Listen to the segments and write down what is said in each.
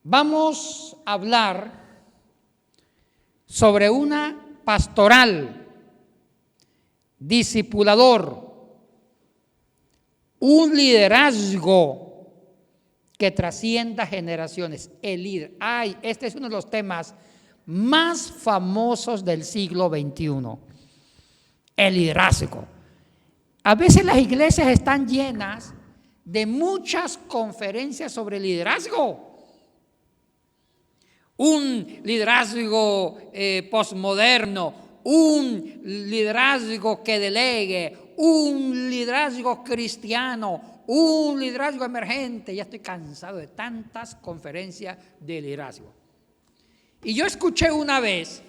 Vamos a hablar sobre una pastoral, discipulador, un liderazgo que trascienda generaciones. El líder. Este es uno de los temas más famosos del siglo XXI. El liderazgo. A veces las iglesias están llenas de muchas conferencias sobre liderazgo. Un liderazgo posmoderno, un liderazgo que delegue, un liderazgo cristiano, un liderazgo emergente. Ya estoy cansado de tantas conferencias de liderazgo. Y yo escuché una vez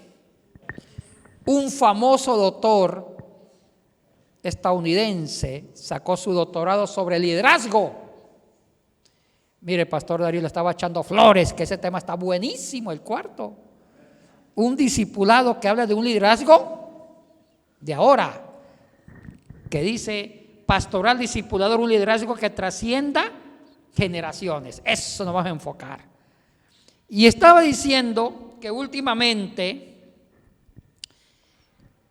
un famoso doctor estadounidense, sacó su doctorado sobre liderazgo. Mire, Pastor Darío le estaba echando flores, que ese tema está buenísimo, el cuarto. Un discipulado que habla de un liderazgo de ahora, que dice pastoral discipulador, un liderazgo que trascienda generaciones. Eso nos vamos a enfocar. Y estaba diciendo que últimamente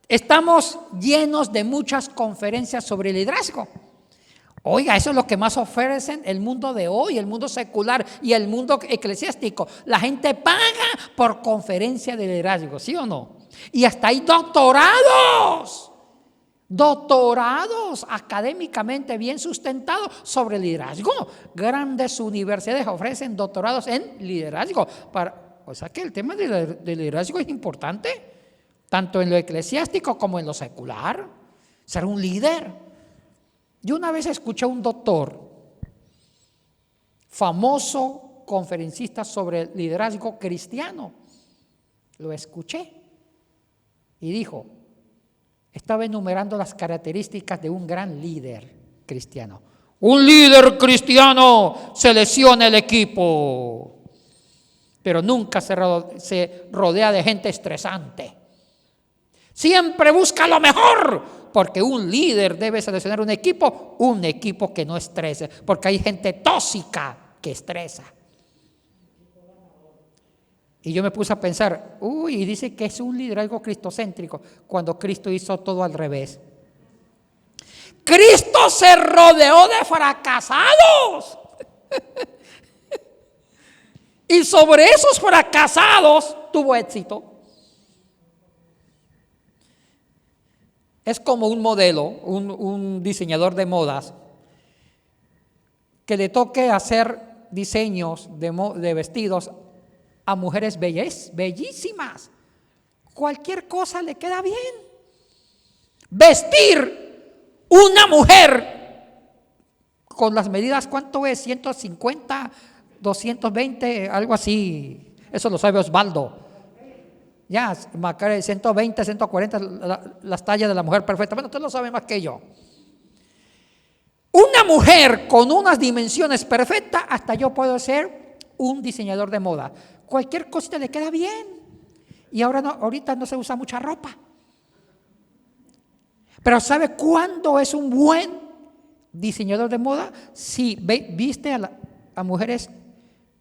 estamos llenos de muchas conferencias sobre liderazgo. Oiga, eso es lo que más ofrecen el mundo de hoy, el mundo secular y el mundo eclesiástico. La gente paga por conferencia de liderazgo, ¿sí o no? Y hasta hay doctorados académicamente bien sustentados sobre liderazgo. Grandes universidades ofrecen doctorados en liderazgo. O sea que el tema de liderazgo es importante, tanto en lo eclesiástico como en lo secular. Ser un líder. Yo una vez escuché a un doctor, famoso conferencista sobre liderazgo cristiano. Lo escuché y dijo, estaba enumerando las características de un gran líder cristiano. Un líder cristiano selecciona el equipo, pero nunca se rodea de gente estresante. Siempre busca lo mejor. Porque un líder debe seleccionar un equipo que no estrese, porque hay gente tóxica que estresa. Y yo me puse a pensar, y dice que es un liderazgo cristocéntrico, cuando Cristo hizo todo al revés. Cristo se rodeó de fracasados. Y sobre esos fracasados tuvo éxito. Es como un modelo, un diseñador de modas, que le toque hacer diseños de vestidos a mujeres bellísimas. Cualquier cosa le queda bien. Vestir una mujer con las medidas, ¿cuánto es? 150, 220, algo así. Eso lo sabe Osvaldo. Ya, 120, 140, las tallas de la mujer perfecta. Bueno, usted lo sabe más que yo. Una mujer con unas dimensiones perfectas, hasta yo puedo ser un diseñador de moda. Cualquier cosita le queda bien. Y ahorita no se usa mucha ropa. Pero ¿sabe cuándo es un buen diseñador de moda? Si viste a mujeres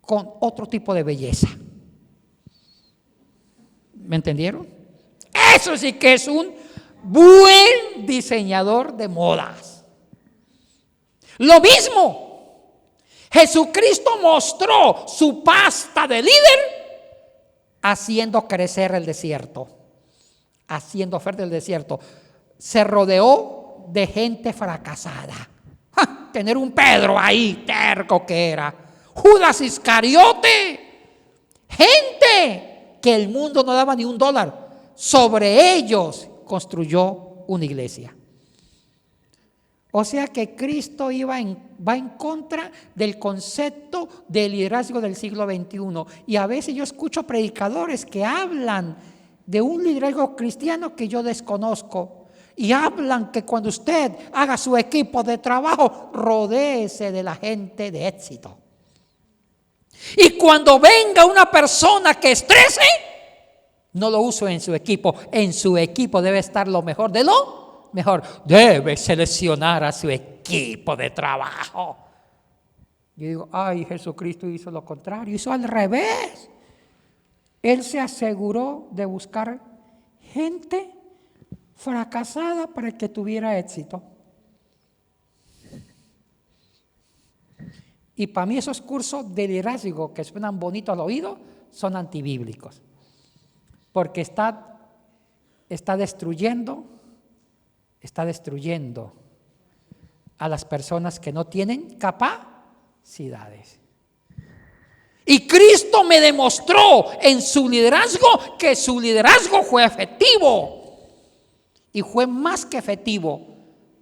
con otro tipo de belleza. ¿Me entendieron? Eso sí que es un buen diseñador de modas. Lo mismo, Jesucristo mostró su pasta de líder haciendo crecer el desierto, haciendo fértil el desierto. Se rodeó de gente fracasada. Tener un Pedro ahí, terco que era. Judas Iscariote, gente que el mundo no daba ni $1. Sobre ellos construyó una iglesia. O sea que Cristo va en contra del concepto de liderazgo del siglo XXI. Y a veces yo escucho predicadores que hablan de un liderazgo cristiano que yo desconozco. Y hablan que cuando usted haga su equipo de trabajo, rodéese de la gente de éxito. Y cuando venga una persona que estrese, no lo uso en su equipo. En su equipo debe estar lo mejor de lo mejor. Debe seleccionar a su equipo de trabajo. Yo digo, ay, Jesucristo hizo lo contrario, hizo al revés. Él se aseguró de buscar gente fracasada para que tuviera éxito. Y para mí esos cursos de liderazgo que suenan bonitos al oído son antibíblicos. Porque está destruyendo a las personas que no tienen capacidades. Y Cristo me demostró en su liderazgo que su liderazgo fue efectivo. Y fue más que efectivo,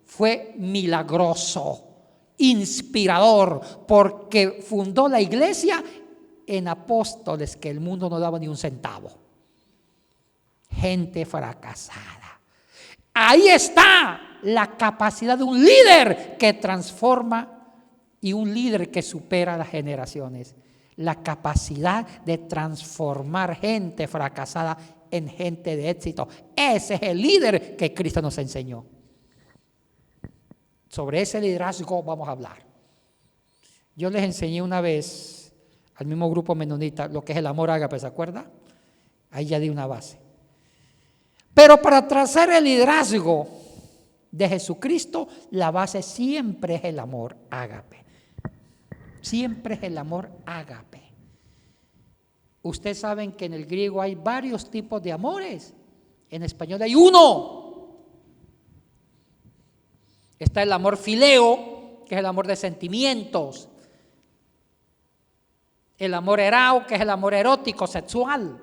fue milagroso, inspirador, porque fundó la iglesia en apóstoles que el mundo no daba ni un centavo. Gente fracasada. Ahí está la capacidad de un líder que transforma y un líder que supera las generaciones. La capacidad de transformar gente fracasada en gente de éxito. Ese es el líder que Cristo nos enseñó. Sobre ese liderazgo vamos a hablar. Yo les enseñé una vez al mismo grupo menonita lo que es el amor ágape, ¿se acuerda? Ahí ya di una base. Pero para trazar el liderazgo de Jesucristo, la base siempre es el amor ágape. Siempre es el amor ágape. Ustedes saben que en el griego hay varios tipos de amores. En español hay uno. Está el amor fileo, que es el amor de sentimientos. El amor erao, que es el amor erótico, sexual.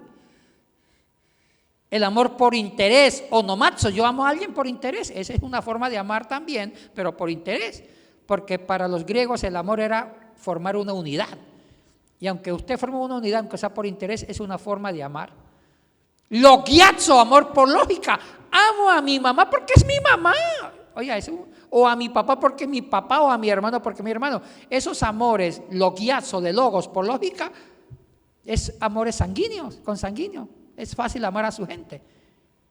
El amor por interés, onomatzo, yo amo a alguien por interés. Esa es una forma de amar también, pero por interés. Porque para los griegos el amor era formar una unidad. Y aunque usted forme una unidad, aunque sea por interés, es una forma de amar. Logiazzo, amor por lógica. Amo a mi mamá porque es mi mamá. Oiga, eso, o a mi papá porque es mi papá, o a mi hermano porque es mi hermano. Esos amores, logiazzo, de logos, por lógica, es amores sanguíneos, consanguíneos. Es fácil amar a su gente.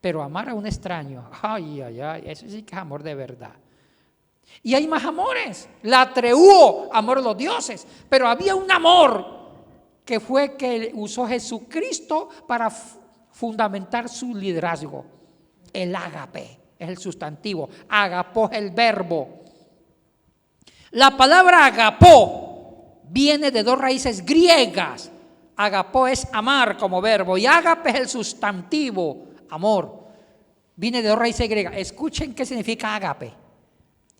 Pero amar a un extraño, ay, ay, ay, eso sí que es amor de verdad. Y hay más amores. La treúo, amor a los dioses. Pero había un amor que fue que usó Jesucristo para fundamentar su liderazgo. El ágape es el sustantivo. Agapó es el verbo. La palabra agapó viene de dos raíces griegas. Agapó es amar como verbo y ágape es el sustantivo, amor. Viene de dos raíces griegas. Escuchen qué significa ágape.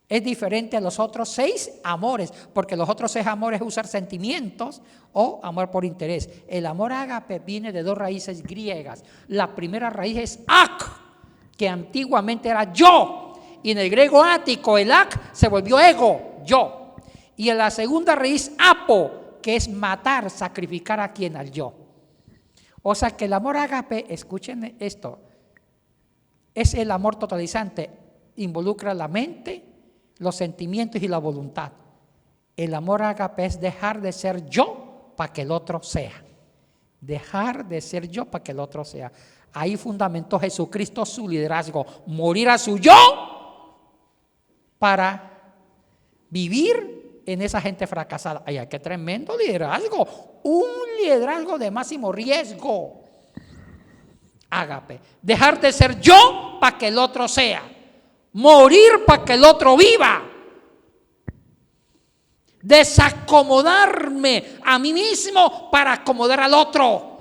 Es diferente a los otros 6 amores, porque los otros 6 amores es usar sentimientos o amor por interés. El amor ágape viene de dos raíces griegas. La primera raíz es ak, que antiguamente era yo, y en el griego ático el ak se volvió ego, yo. Y en la segunda raíz apo, que es matar, sacrificar a quien, al yo. O sea que el amor ágape, escuchen esto, es el amor totalizante, involucra la mente, los sentimientos y la voluntad. El amor ágape es dejar de ser yo para que el otro sea. Dejar de ser yo para que el otro sea. Ahí fundamentó Jesucristo su liderazgo. Morir a su yo para vivir en esa gente fracasada. Ay, qué tremendo liderazgo. Un liderazgo de máximo riesgo. Ágape. Dejar de ser yo para que el otro sea. Morir para que el otro viva. Desacomodarme a mí mismo para acomodar al otro.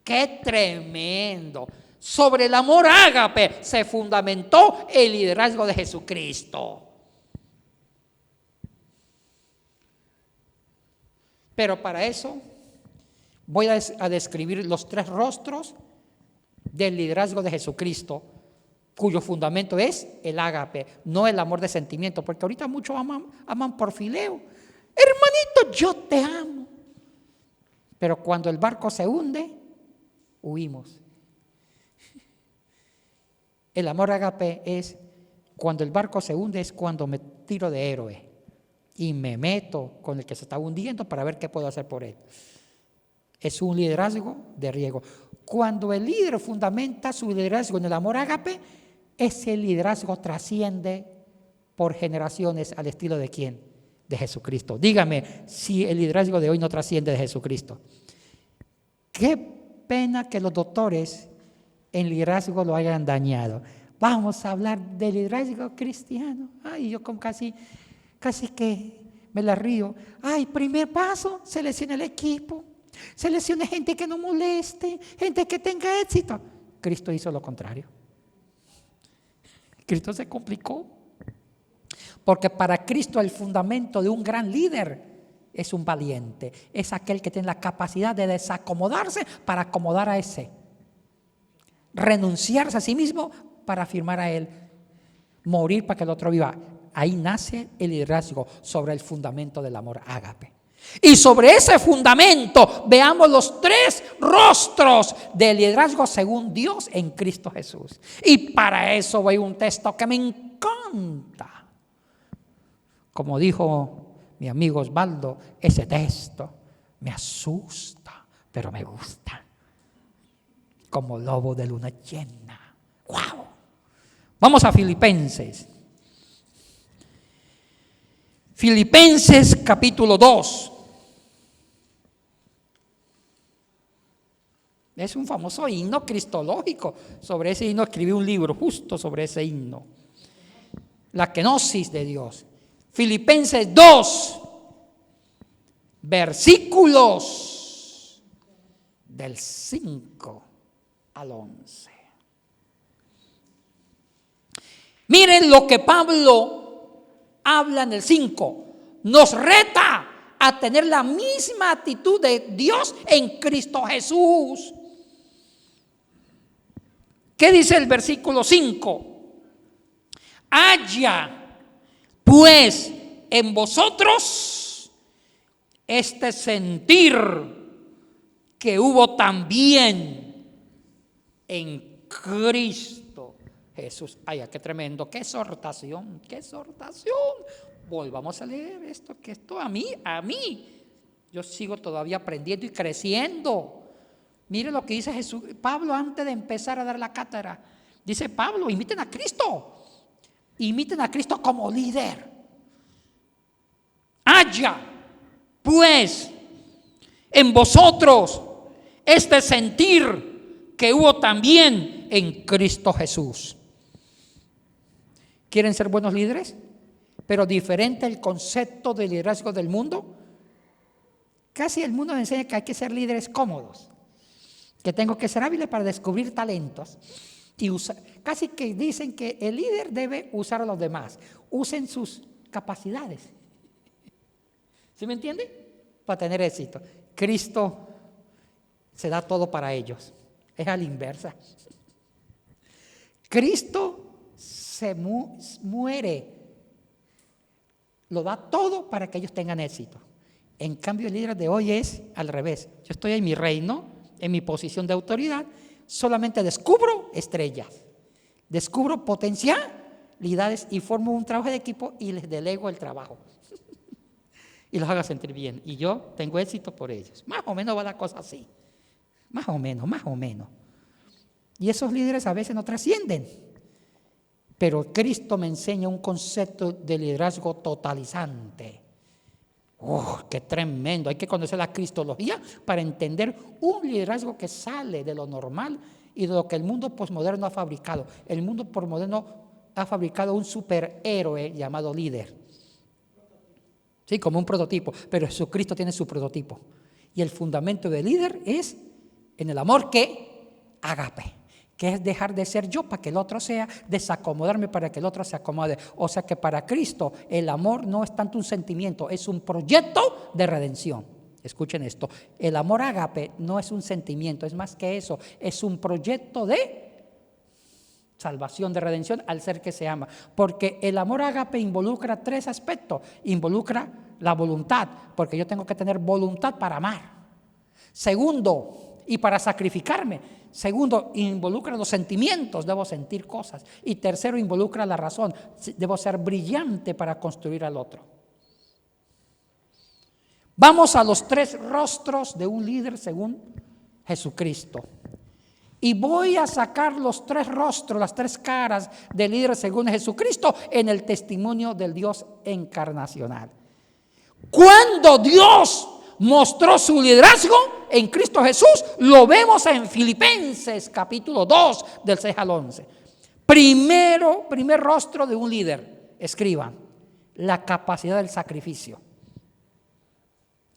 ¡Qué tremendo! Sobre el amor ágape se fundamentó el liderazgo de Jesucristo. Pero para eso voy a describir los 3 rostros del liderazgo de Jesucristo, cuyo fundamento es el ágape, no el amor de sentimiento, porque ahorita muchos aman por fileo. Hermanito, yo te amo. Pero cuando el barco se hunde, huimos. El amor ágape es cuando el barco se hunde, es cuando me tiro de héroe y me meto con el que se está hundiendo para ver qué puedo hacer por él. Es un liderazgo de riesgo. Cuando el líder fundamenta su liderazgo en el amor ágape, ese liderazgo trasciende por generaciones al estilo de ¿quién? de Jesucristo. Dígame si el liderazgo de hoy no trasciende de Jesucristo. Qué pena que los doctores en liderazgo lo hayan dañado. Vamos a hablar del liderazgo cristiano. Ay, yo como casi que me la río. Ay, primer paso, selecciona el equipo. Seleccione gente que no moleste, gente que tenga éxito. Cristo hizo lo contrario. Cristo se complicó. Porque para Cristo el fundamento de un gran líder es un valiente. Es aquel que tiene la capacidad de desacomodarse para acomodar a ese. Renunciarse a sí mismo para afirmar a él. Morir para que el otro viva. Ahí nace el liderazgo sobre el fundamento del amor ágape. Y sobre ese fundamento veamos los 3 rostros del liderazgo según Dios en Cristo Jesús. Y para eso voy a un texto que me encanta. Como dijo mi amigo Osvaldo, ese texto me asusta, pero me gusta. Como lobo de luna llena. ¡Wow! Vamos a Filipenses. Filipenses capítulo 2. Es un famoso himno cristológico. Sobre ese himno escribí un libro justo sobre ese himno. La kenosis de Dios. Filipenses 2, versículos del 5 al 11. Miren lo que Pablo habla en el 5. Nos reta a tener la misma actitud de Dios en Cristo Jesús. ¿Qué dice el versículo 5? Haya pues en vosotros este sentir que hubo también en Cristo Jesús. Ay, qué tremendo, qué exhortación, qué exhortación. Volvamos a leer esto, que esto a mí, yo sigo todavía aprendiendo y creciendo. Mire lo que dice Jesús, Pablo antes de empezar a dar la cátedra. Dice Pablo, imiten a Cristo. Imiten a Cristo como líder. Haya, pues, en vosotros este sentir que hubo también en Cristo Jesús. ¿Quieren ser buenos líderes? Pero diferente el concepto de liderazgo del mundo. Casi el mundo me enseña que hay que ser líderes cómodos, que tengo que ser hábil para descubrir talentos. Y casi que dicen que el líder debe usar a los demás. Usen sus capacidades. ¿Sí me entiende? Para tener éxito. Cristo se da todo para ellos. Es a la inversa. Cristo se muere. Lo da todo para que ellos tengan éxito. En cambio, el líder de hoy es al revés. Yo estoy en mi reino, en mi posición de autoridad. Solamente descubro estrellas, descubro potencialidades y formo un trabajo de equipo y les delego el trabajo y los hago sentir bien y yo tengo éxito por ellos. Más o menos va la cosa así, más o menos. Y esos líderes a veces no trascienden, pero Cristo me enseña un concepto de liderazgo totalizante. ¡Qué tremendo! Hay que conocer la cristología para entender un liderazgo que sale de lo normal y de lo que el mundo posmoderno ha fabricado. El mundo posmoderno ha fabricado un superhéroe llamado líder. Sí, como un prototipo, pero Jesucristo tiene su prototipo. Y el fundamento del líder es en el amor ágape, que es dejar de ser yo para que el otro sea, desacomodarme para que el otro se acomode. O sea que para Cristo el amor no es tanto un sentimiento, es un proyecto de redención. Escuchen esto, el amor ágape no es un sentimiento, es más que eso, es un proyecto de salvación, de redención al ser que se ama. Porque el amor ágape involucra 3 aspectos. Involucra la voluntad, porque yo tengo que tener voluntad para amar. Segundo, y para sacrificarme. Segundo, involucra los sentimientos, debo sentir cosas. Y tercero, involucra la razón, debo ser brillante para construir al otro. Vamos a los 3 rostros de un líder según Jesucristo. Y voy a sacar los 3 rostros, las 3 caras del líder según Jesucristo en el testimonio del Dios encarnacional. Cuando Dios mostró su liderazgo en Cristo Jesús, lo vemos en Filipenses capítulo 2 del 6 al 11. Primer rostro de un líder. Escriban, la capacidad del sacrificio.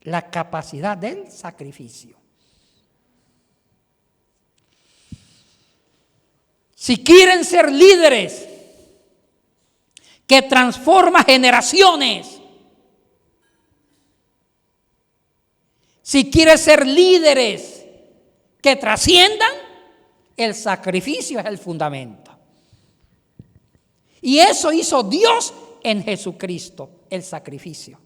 La capacidad del sacrificio. Si quieren ser líderes que transforman generaciones, si quieren ser líderes que trasciendan, el sacrificio es el fundamento. Y eso hizo Dios en Jesucristo, el sacrificio.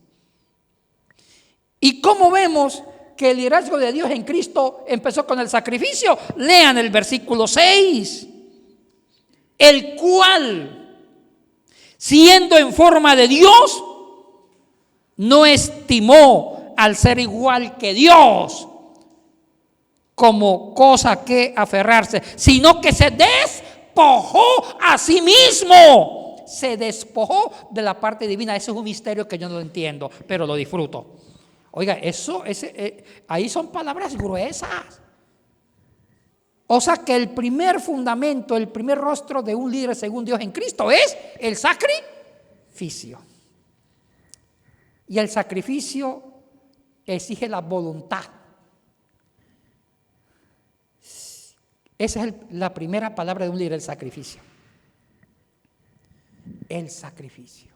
¿Y cómo vemos que el liderazgo de Dios en Cristo empezó con el sacrificio? Lean el versículo 6. El cual, siendo en forma de Dios, no estimó al ser igual que Dios como cosa que aferrarse, sino que se despojó a sí mismo. Se despojó de la parte divina. Eso es un misterio que yo no lo entiendo, pero lo disfruto. Oiga, ahí son palabras gruesas. O sea que el primer fundamento, el primer rostro de un líder según Dios en Cristo es el sacrificio. Y el sacrificio exige la voluntad. Esa es la primera palabra de un líder, el sacrificio. El sacrificio.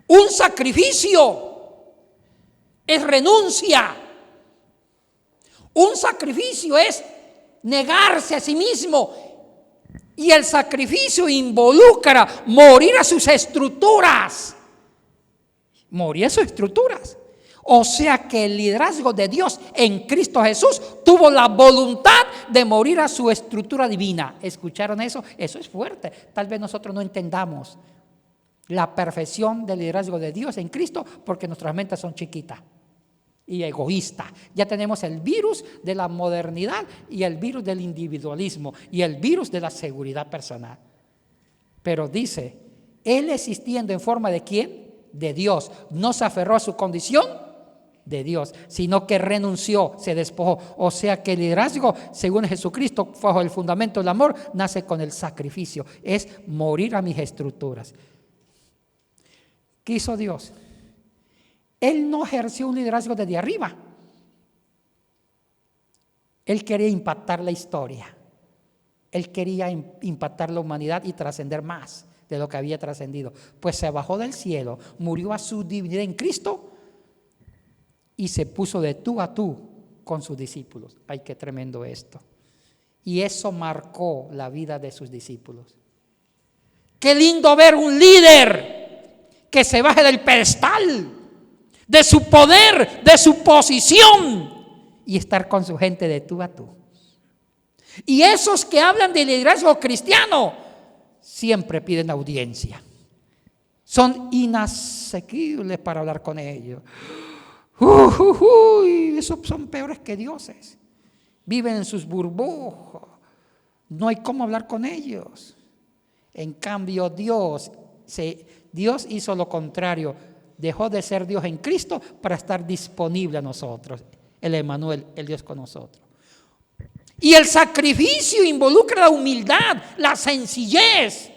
Un sacrificio es renuncia. Un sacrificio es negarse a sí mismo. Y el sacrificio involucra morir a sus estructuras. Morir a sus estructuras. O sea que el liderazgo de Dios en Cristo Jesús tuvo la voluntad de morir a su estructura divina. ¿Escucharon eso? Eso es fuerte. Tal vez nosotros no entendamos la perfección del liderazgo de Dios en Cristo porque nuestras mentes son chiquitas y egoístas. Ya tenemos el virus de la modernidad y el virus del individualismo y el virus de la seguridad personal. Pero dice, Él existiendo en forma de ¿quién? De Dios. No se aferró a su condición de Dios, sino que renunció, se despojó. O sea que el liderazgo, según Jesucristo, bajo el fundamento del amor, nace con el sacrificio. Es morir a mis estructuras. ¿Qué hizo Dios? Él no ejerció un liderazgo desde arriba. Él quería impactar la historia. Él quería impactar la humanidad y trascender más de lo que había trascendido. Pues se bajó del cielo, murió a su divinidad en Cristo y se puso de tú a tú con sus discípulos. Ay, qué tremendo esto. Y eso marcó la vida de sus discípulos. Qué lindo ver un líder que se baje del pedestal, de su poder, de su posición y estar con su gente de tú a tú. Y esos que hablan de liderazgo cristiano siempre piden audiencia. Son inasequibles para hablar con ellos. Esos son peores que dioses. Viven en sus burbujas. No hay cómo hablar con ellos. En cambio, Dios hizo lo contrario. Dejó de ser Dios en Cristo para estar disponible a nosotros. El Emmanuel, el Dios con nosotros. Y el sacrificio involucra la humildad, la sencillez.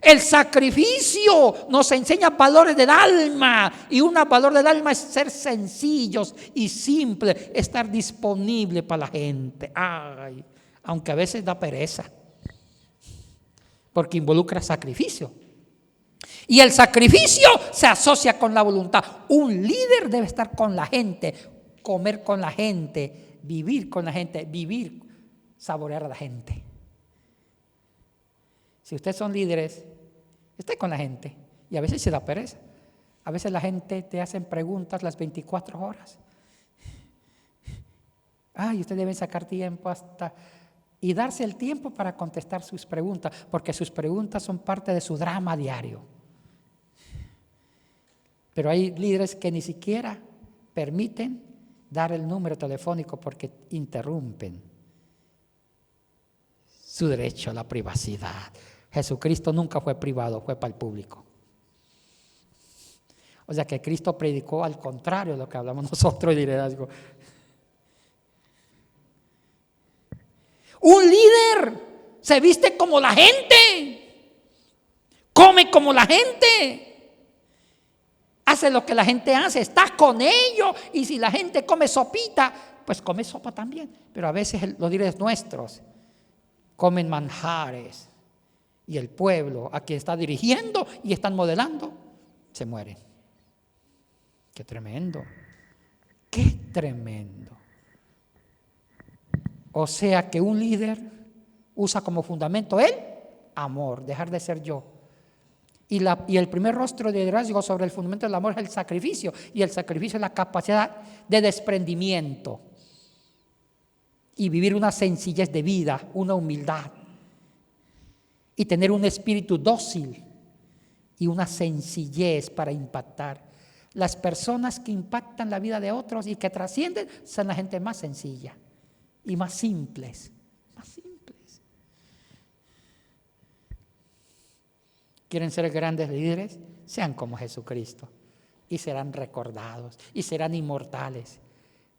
El sacrificio nos enseña valores del alma. Y un valor del alma es ser sencillos y simples, estar disponible para la gente. Ay, aunque a veces da pereza, porque involucra sacrificio. Y el sacrificio se asocia con la voluntad. Un líder debe estar con la gente, comer con la gente, vivir con la gente, saborear a la gente. Si ustedes son líderes, esté con la gente. Y a veces se da pereza. A veces la gente te hacen preguntas las 24 horas. Ay, ustedes deben sacar tiempo y darse el tiempo para contestar sus preguntas, porque sus preguntas son parte de su drama diario. Pero hay líderes que ni siquiera permiten dar el número telefónico porque interrumpen su derecho a la privacidad. Jesucristo nunca fue privado, fue para el público. O sea que Cristo predicó al contrario de lo que hablamos nosotros de liderazgo. Un líder se viste como la gente, come como la gente, hace lo que la gente hace, está con ellos. Y si la gente come sopita, pues come sopa también. Pero a veces los líderes nuestros comen manjares y el pueblo a quien está dirigiendo y están modelando se mueren. Qué tremendo, qué tremendo. O sea que un líder usa como fundamento el amor, dejar de ser yo. Y el primer rostro de liderazgo sobre el fundamento del amor es el sacrificio. Y el sacrificio es la capacidad de desprendimiento y vivir una sencillez de vida, una humildad. Y tener un espíritu dócil y una sencillez para impactar. Las personas que impactan la vida de otros y que trascienden son la gente más sencilla y más simples. ¿Quieren ser grandes líderes? Sean como Jesucristo y serán recordados y serán inmortales.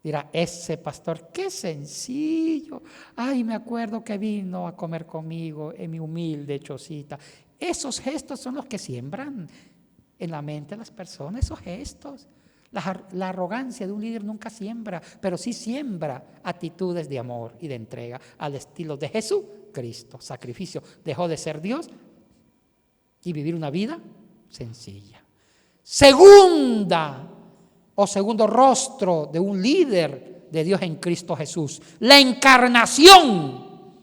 Dirá, ese pastor, qué sencillo. Ay, me acuerdo que vino a comer conmigo en mi humilde chocita. Esos gestos son los que siembran en la mente de las personas, esos gestos. La arrogancia de un líder nunca siembra, pero sí siembra actitudes de amor y de entrega al estilo de Jesucristo. Sacrificio, dejó de ser Dios y vivir una vida sencilla. Segundo rostro de un líder de Dios en Cristo Jesús, la encarnación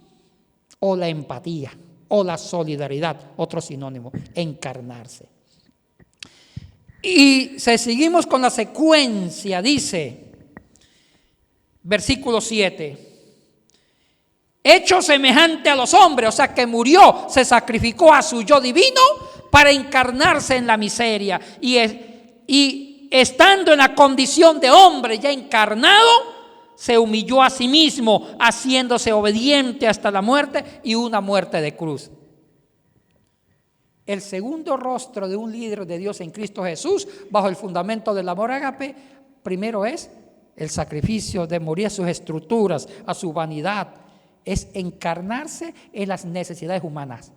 o la empatía o la solidaridad, otro sinónimo, encarnarse. Y seguimos con la secuencia, dice, versículo 7, hecho semejante a los hombres, o sea que murió, se sacrificó a su yo divino para encarnarse en la miseria y estando en la condición de hombre ya encarnado, se humilló a sí mismo, haciéndose obediente hasta la muerte y una muerte de cruz. El segundo rostro de un líder de Dios en Cristo Jesús, bajo el fundamento del amor ágape, primero es el sacrificio de morir a sus estructuras, a su vanidad, es encarnarse en las necesidades humanas.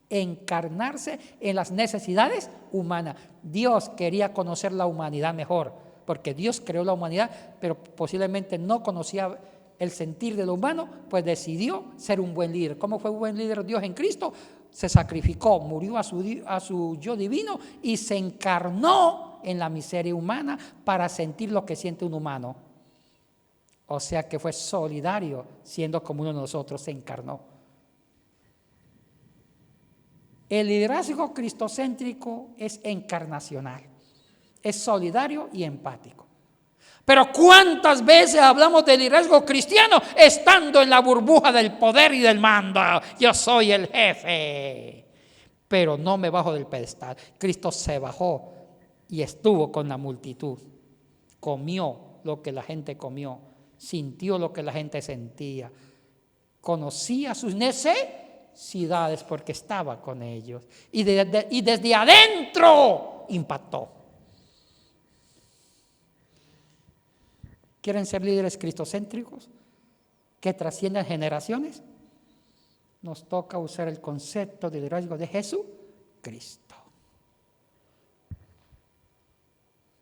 Encarnarse en las necesidades humanas. Dios quería conocer la humanidad mejor, porque Dios creó la humanidad, pero posiblemente no conocía el sentir de lo humano, pues decidió ser un buen líder. ¿Cómo fue un buen líder Dios en Cristo? Se sacrificó, murió a su yo divino y se encarnó en la miseria humana para sentir lo que siente un humano. O sea que fue solidario, siendo como uno de nosotros, se encarnó. El liderazgo cristocéntrico es encarnacional, es solidario y empático. Pero ¿cuántas veces hablamos del liderazgo cristiano estando en la burbuja del poder y del mando? Yo soy el jefe, pero no me bajo del pedestal. Cristo se bajó y estuvo con la multitud. Comió lo que la gente comió, sintió lo que la gente sentía, conocía sus necesidades porque estaba con ellos. Y desde adentro impactó. ¿Quieren ser líderes cristocéntricos que trasciendan generaciones? Nos toca usar el concepto de liderazgo de Jesucristo.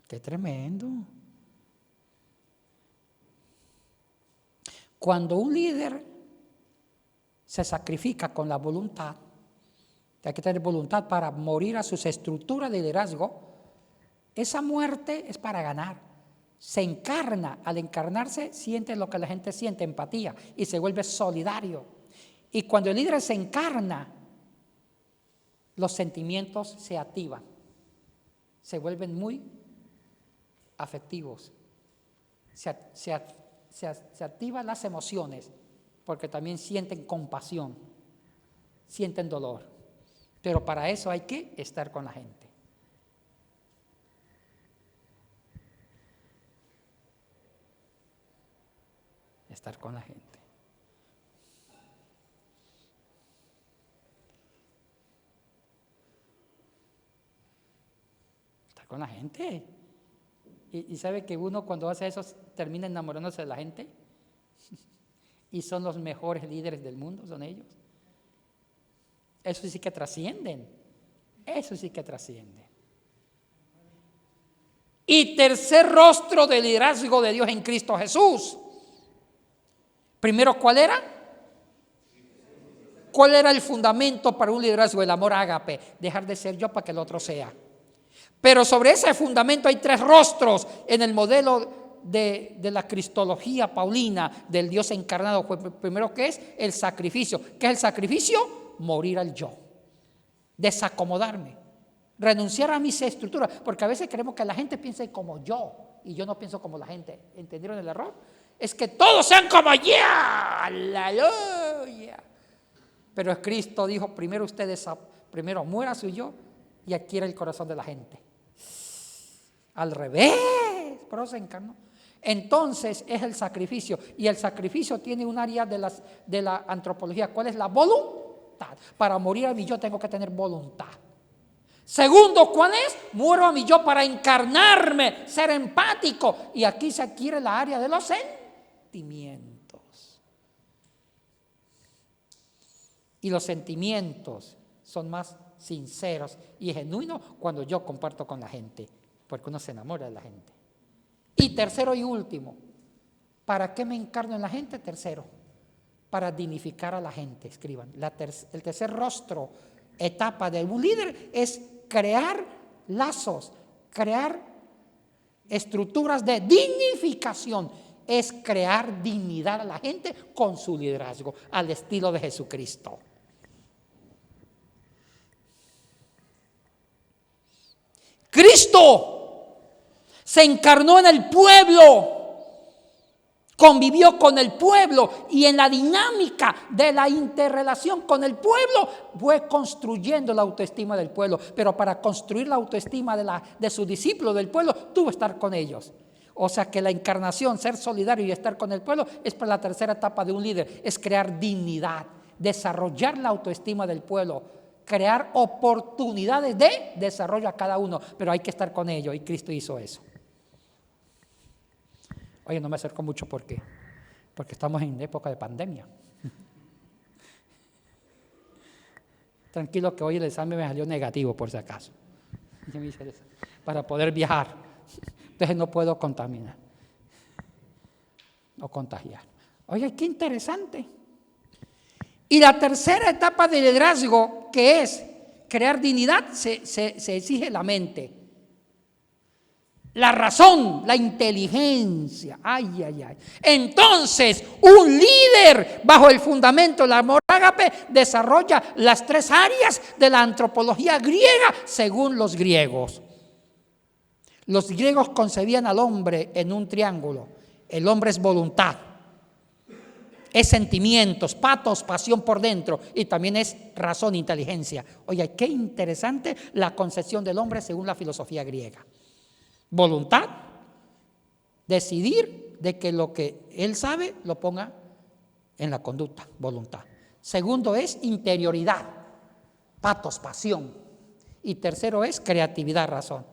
¡Qué tremendo! Cuando un líder se sacrifica con la voluntad, hay que tener voluntad para morir a sus estructuras de liderazgo, esa muerte es para ganar. Se encarna, al encarnarse siente lo que la gente siente, empatía, y se vuelve solidario. Y cuando el líder se encarna, los sentimientos se activan, se vuelven muy afectivos, se activan las emociones, porque también sienten compasión, sienten dolor. Pero para eso hay que estar con la gente. Estar con la gente. Estar con la gente. Y sabe que uno cuando hace eso termina enamorándose de la gente. Y son los mejores líderes del mundo, son ellos. Eso sí que trascienden. Eso sí que trasciende. Y tercer rostro del liderazgo de Dios en Cristo Jesús. Primero, ¿cuál era? ¿Cuál era el fundamento para un liderazgo? El amor ágape. Dejar de ser yo para que el otro sea. Pero sobre ese fundamento hay tres rostros en el modelo de la cristología paulina del Dios encarnado. Primero, ¿qué es? El sacrificio. ¿Qué es el sacrificio? Morir al yo. Desacomodarme. Renunciar a mis estructuras. Porque a veces queremos que la gente piense como yo. Y yo no pienso como la gente. ¿Entendieron el error? Es que todos sean como yo. ¡Aleluya! Pero Cristo dijo, primero muera su yo y adquiere el corazón de la gente. Al revés, pero se encarnó. Entonces es el sacrificio, y el sacrificio tiene un área de la antropología. ¿Cuál es la voluntad? Para morir a mi yo tengo que tener voluntad. Segundo, ¿cuál es? Muero a mi yo para encarnarme, ser empático, y aquí se adquiere la área de los sentimientos. Y los sentimientos son más sinceros y genuinos cuando yo comparto con la gente, porque uno se enamora de la gente. Y tercero y último, ¿para qué me encarno en la gente? Tercero, para dignificar a la gente. Escriban, el tercer rostro, etapa de un líder es crear lazos, crear estructuras de dignificación. Es crear dignidad a la gente con su liderazgo, al estilo de Jesucristo. Cristo se encarnó en el pueblo, convivió con el pueblo y en la dinámica de la interrelación con el pueblo fue construyendo la autoestima del pueblo. Pero para construir la autoestima de sus discípulos del pueblo, tuvo que estar con ellos. O sea que la encarnación, ser solidario y estar con el pueblo, es para la tercera etapa de un líder, es crear dignidad, desarrollar la autoestima del pueblo, crear oportunidades de desarrollo a cada uno, pero hay que estar con ellos, y Cristo hizo eso. Oye, no me acerco mucho porque estamos en época de pandemia. Tranquilo que hoy el examen me salió negativo por si acaso, para poder viajar. Entonces no puedo contaminar o contagiar. Oye, qué interesante. Y la tercera etapa del liderazgo, que es crear dignidad, se exige la mente, la razón, la inteligencia. Ay, ay, ay. Entonces, un líder bajo el fundamento del amor ágape desarrolla las tres áreas de la antropología griega según los griegos. Los griegos concebían al hombre en un triángulo. El hombre es voluntad, es sentimientos, patos, pasión por dentro, y también es razón, inteligencia. Oye, qué interesante la concepción del hombre según la filosofía griega. Voluntad, decidir de que lo que él sabe lo ponga en la conducta, voluntad. Segundo es interioridad, patos, pasión. Y tercero es creatividad, razón.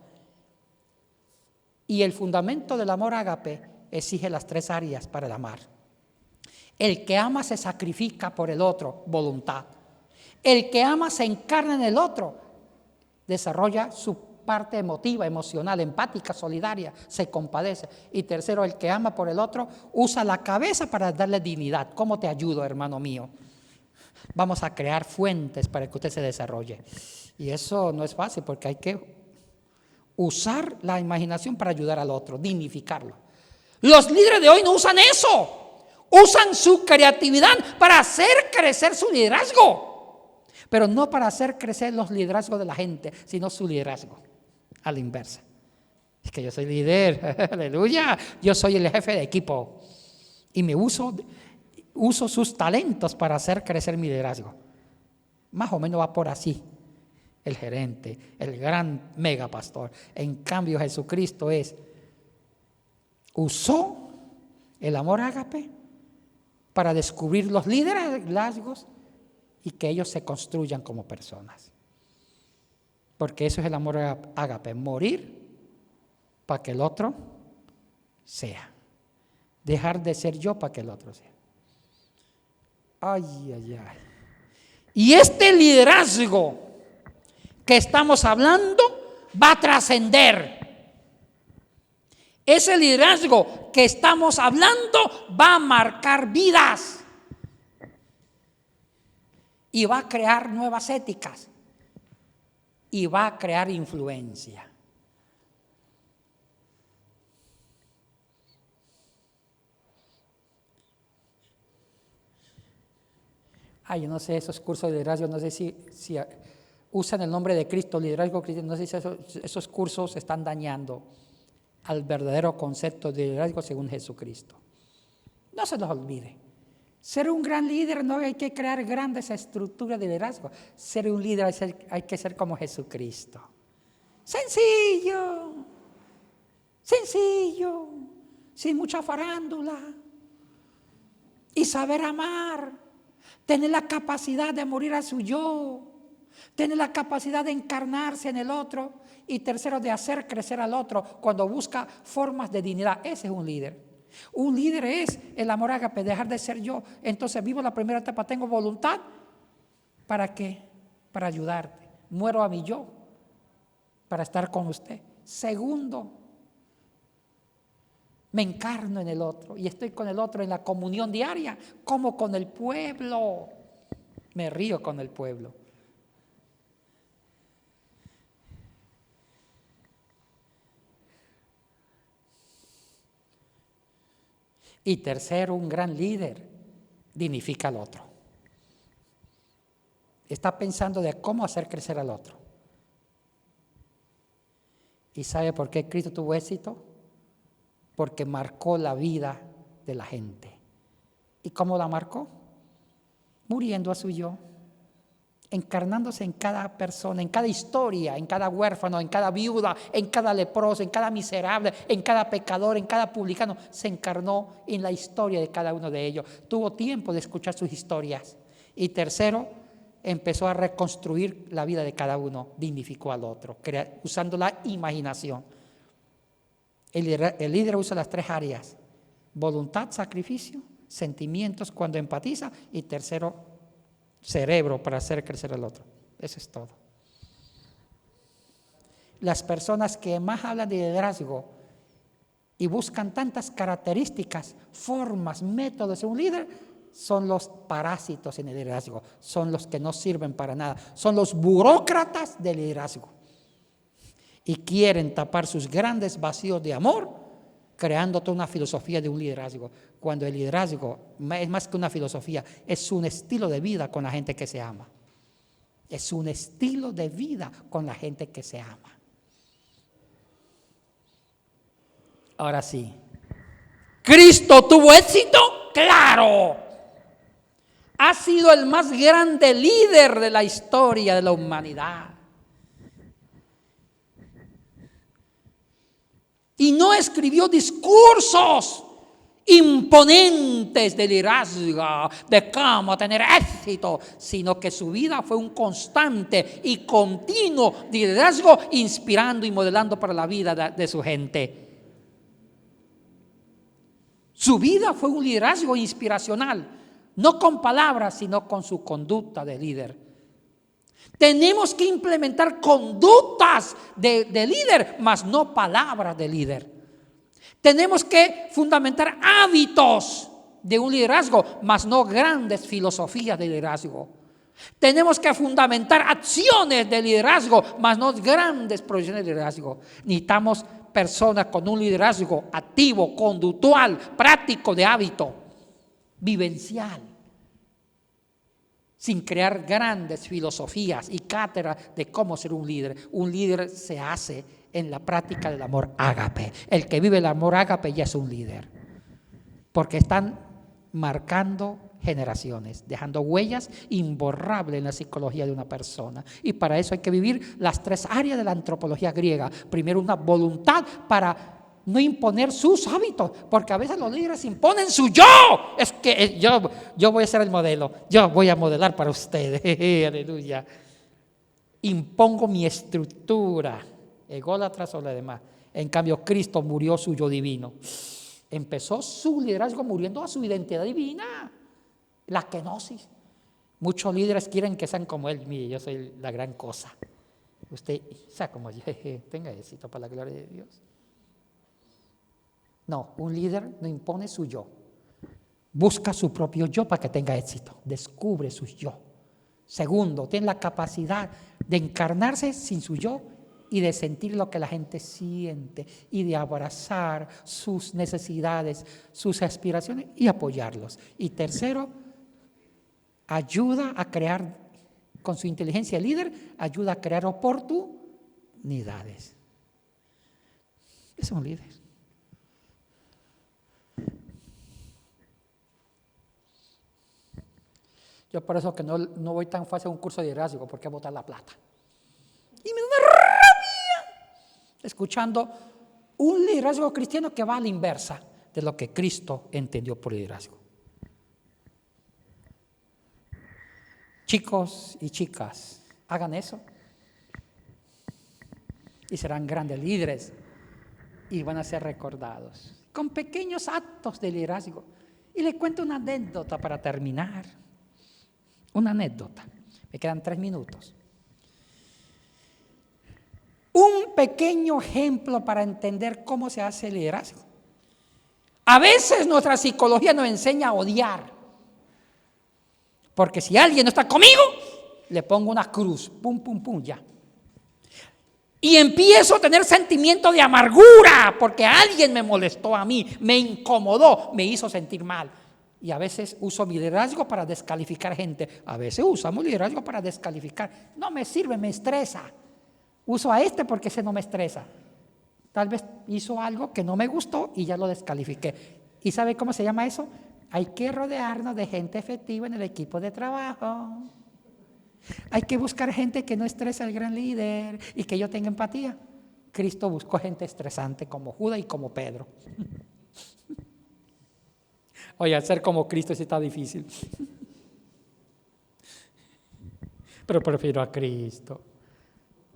Y el fundamento del amor ágape exige las tres áreas para el amar. El que ama se sacrifica por el otro, voluntad. El que ama se encarna en el otro, desarrolla su parte emotiva, emocional, empática, solidaria, se compadece. Y tercero, el que ama por el otro usa la cabeza para darle dignidad. ¿Cómo te ayudo, hermano mío? Vamos a crear fuentes para que usted se desarrolle. Y eso no es fácil porque hay que usar la imaginación para ayudar al otro, dignificarlo. Los líderes de hoy no usan eso. Usan su creatividad para hacer crecer su liderazgo, pero no para hacer crecer los liderazgos de la gente, sino su liderazgo, a la inversa. Es que yo soy líder, aleluya, yo soy el jefe de equipo y me uso sus talentos para hacer crecer mi liderazgo. Más o menos va por así el gerente, el gran mega pastor. En cambio, Jesucristo usó el amor ágape para descubrir los liderazgos y que ellos se construyan como personas. Porque eso es el amor ágape, morir para que el otro sea. Dejar de ser yo para que el otro sea. Ay, ay, ay. Y este liderazgo que estamos hablando va a trascender. Ese liderazgo que estamos hablando va a marcar vidas y va a crear nuevas éticas y va a crear influencia. Yo no sé, esos cursos de liderazgo, no sé si usan el nombre de Cristo, liderazgo cristiano, no sé si esos cursos están dañando al verdadero concepto de liderazgo según Jesucristo. No se los olvide. Ser un gran líder no hay que crear grandes estructuras de liderazgo. Ser un líder hay que ser como Jesucristo. Sencillo, sencillo, sin mucha farándula. Y saber amar, tener la capacidad de morir a su yo, tener la capacidad de encarnarse en el otro y tercero, de hacer crecer al otro cuando busca formas de dignidad. Ese es un líder. Un líder es el amor ágape, dejar de ser yo. Entonces vivo la primera etapa, tengo voluntad. ¿Para qué? Para ayudarte. Muero a mi yo para estar con usted. Segundo, me encarno en el otro y estoy con el otro en la comunión diaria, como con el pueblo. Me río con el pueblo. Y tercero, un gran líder dignifica al otro. Está pensando de cómo hacer crecer al otro. ¿Y sabe por qué Cristo tuvo éxito? Porque marcó la vida de la gente. ¿Y cómo la marcó? Muriendo a su yo, encarnándose en cada persona, en cada historia, en cada huérfano, en cada viuda, en cada leproso, en cada miserable, en cada pecador, en cada publicano. Se encarnó en la historia de cada uno de ellos. Tuvo tiempo de escuchar sus historias. Y tercero, empezó a reconstruir la vida de cada uno, dignificó al otro, usando la imaginación. El líder usa las tres áreas: voluntad, sacrificio, sentimientos cuando empatiza y tercero, cerebro para hacer crecer al otro. Eso es todo. Las personas que más hablan de liderazgo y buscan tantas características, formas, métodos de un líder, son los parásitos en el liderazgo, son los que no sirven para nada, son los burócratas del liderazgo. Y quieren tapar sus grandes vacíos de amor creando toda una filosofía de un liderazgo, cuando el liderazgo es más que una filosofía, es un estilo de vida con la gente que se ama. Es un estilo de vida con la gente que se ama. Ahora sí, ¿Cristo tuvo éxito? ¡Claro! Ha sido el más grande líder de la historia de la humanidad. Y no escribió discursos imponentes de liderazgo, de cómo tener éxito, sino que su vida fue un constante y continuo liderazgo, inspirando y modelando para la vida de su gente. Su vida fue un liderazgo inspiracional, no con palabras, sino con su conducta de líder. Tenemos que implementar conductas de líder, mas no palabras de líder. Tenemos que fundamentar hábitos de un liderazgo, mas no grandes filosofías de liderazgo. Tenemos que fundamentar acciones de liderazgo, mas no grandes proyecciones de liderazgo. Necesitamos personas con un liderazgo activo, conductual, práctico, de hábito, vivencial, sin crear grandes filosofías y cátedras de cómo ser un líder. Un líder se hace en la práctica del amor ágape. El que vive el amor ágape ya es un líder, porque están marcando generaciones, dejando huellas imborrables en la psicología de una persona. Y para eso hay que vivir las tres áreas de la antropología griega. Primero, una voluntad para no imponer sus hábitos, porque a veces los líderes imponen su yo. Es que yo voy a ser el modelo, yo voy a modelar para ustedes. Aleluya. Impongo mi estructura, ególatra sobre lo demás. En cambio, Cristo murió su yo divino. Empezó su liderazgo muriendo a su identidad divina, la kenosis. Muchos líderes quieren que sean como él. Mire, yo soy la gran cosa. Usted sea como yo, tenga éxito para la gloria de Dios. No, un líder no impone su yo. Busca su propio yo para que tenga éxito. Descubre su yo. Segundo, tiene la capacidad de encarnarse sin su yo y de sentir lo que la gente siente y de abrazar sus necesidades, sus aspiraciones y apoyarlos. Y tercero, ayuda a crear, con su inteligencia líder, ayuda a crear oportunidades. Es un líder. Yo por eso que no voy tan fácil a un curso de liderazgo, porque es botar la plata. Y me da una rabia escuchando un liderazgo cristiano que va a la inversa de lo que Cristo entendió por liderazgo. Chicos y chicas, hagan eso y serán grandes líderes y van a ser recordados con pequeños actos de liderazgo. Y les cuento una anécdota para terminar. Una anécdota. Me quedan 3 minutos. Un pequeño ejemplo para entender cómo se hace el liderazgo. A veces nuestra psicología nos enseña a odiar. Porque si alguien no está conmigo, le pongo una cruz. Pum, pum, pum, ya. Y empiezo a tener sentimiento de amargura porque alguien me molestó a mí, me incomodó, me hizo sentir mal. Y a veces uso mi liderazgo para descalificar gente. A veces usamos liderazgo para descalificar. No me sirve, me estresa. Uso a este porque ese no me estresa. Tal vez hizo algo que no me gustó y ya lo descalifiqué. ¿Y sabe cómo se llama eso? Hay que rodearnos de gente efectiva en el equipo de trabajo. Hay que buscar gente que no estresa al gran líder y que yo tenga empatía. Cristo buscó gente estresante como Judas y como Pedro. Oye, ser como Cristo sí está difícil. Pero prefiero a Cristo.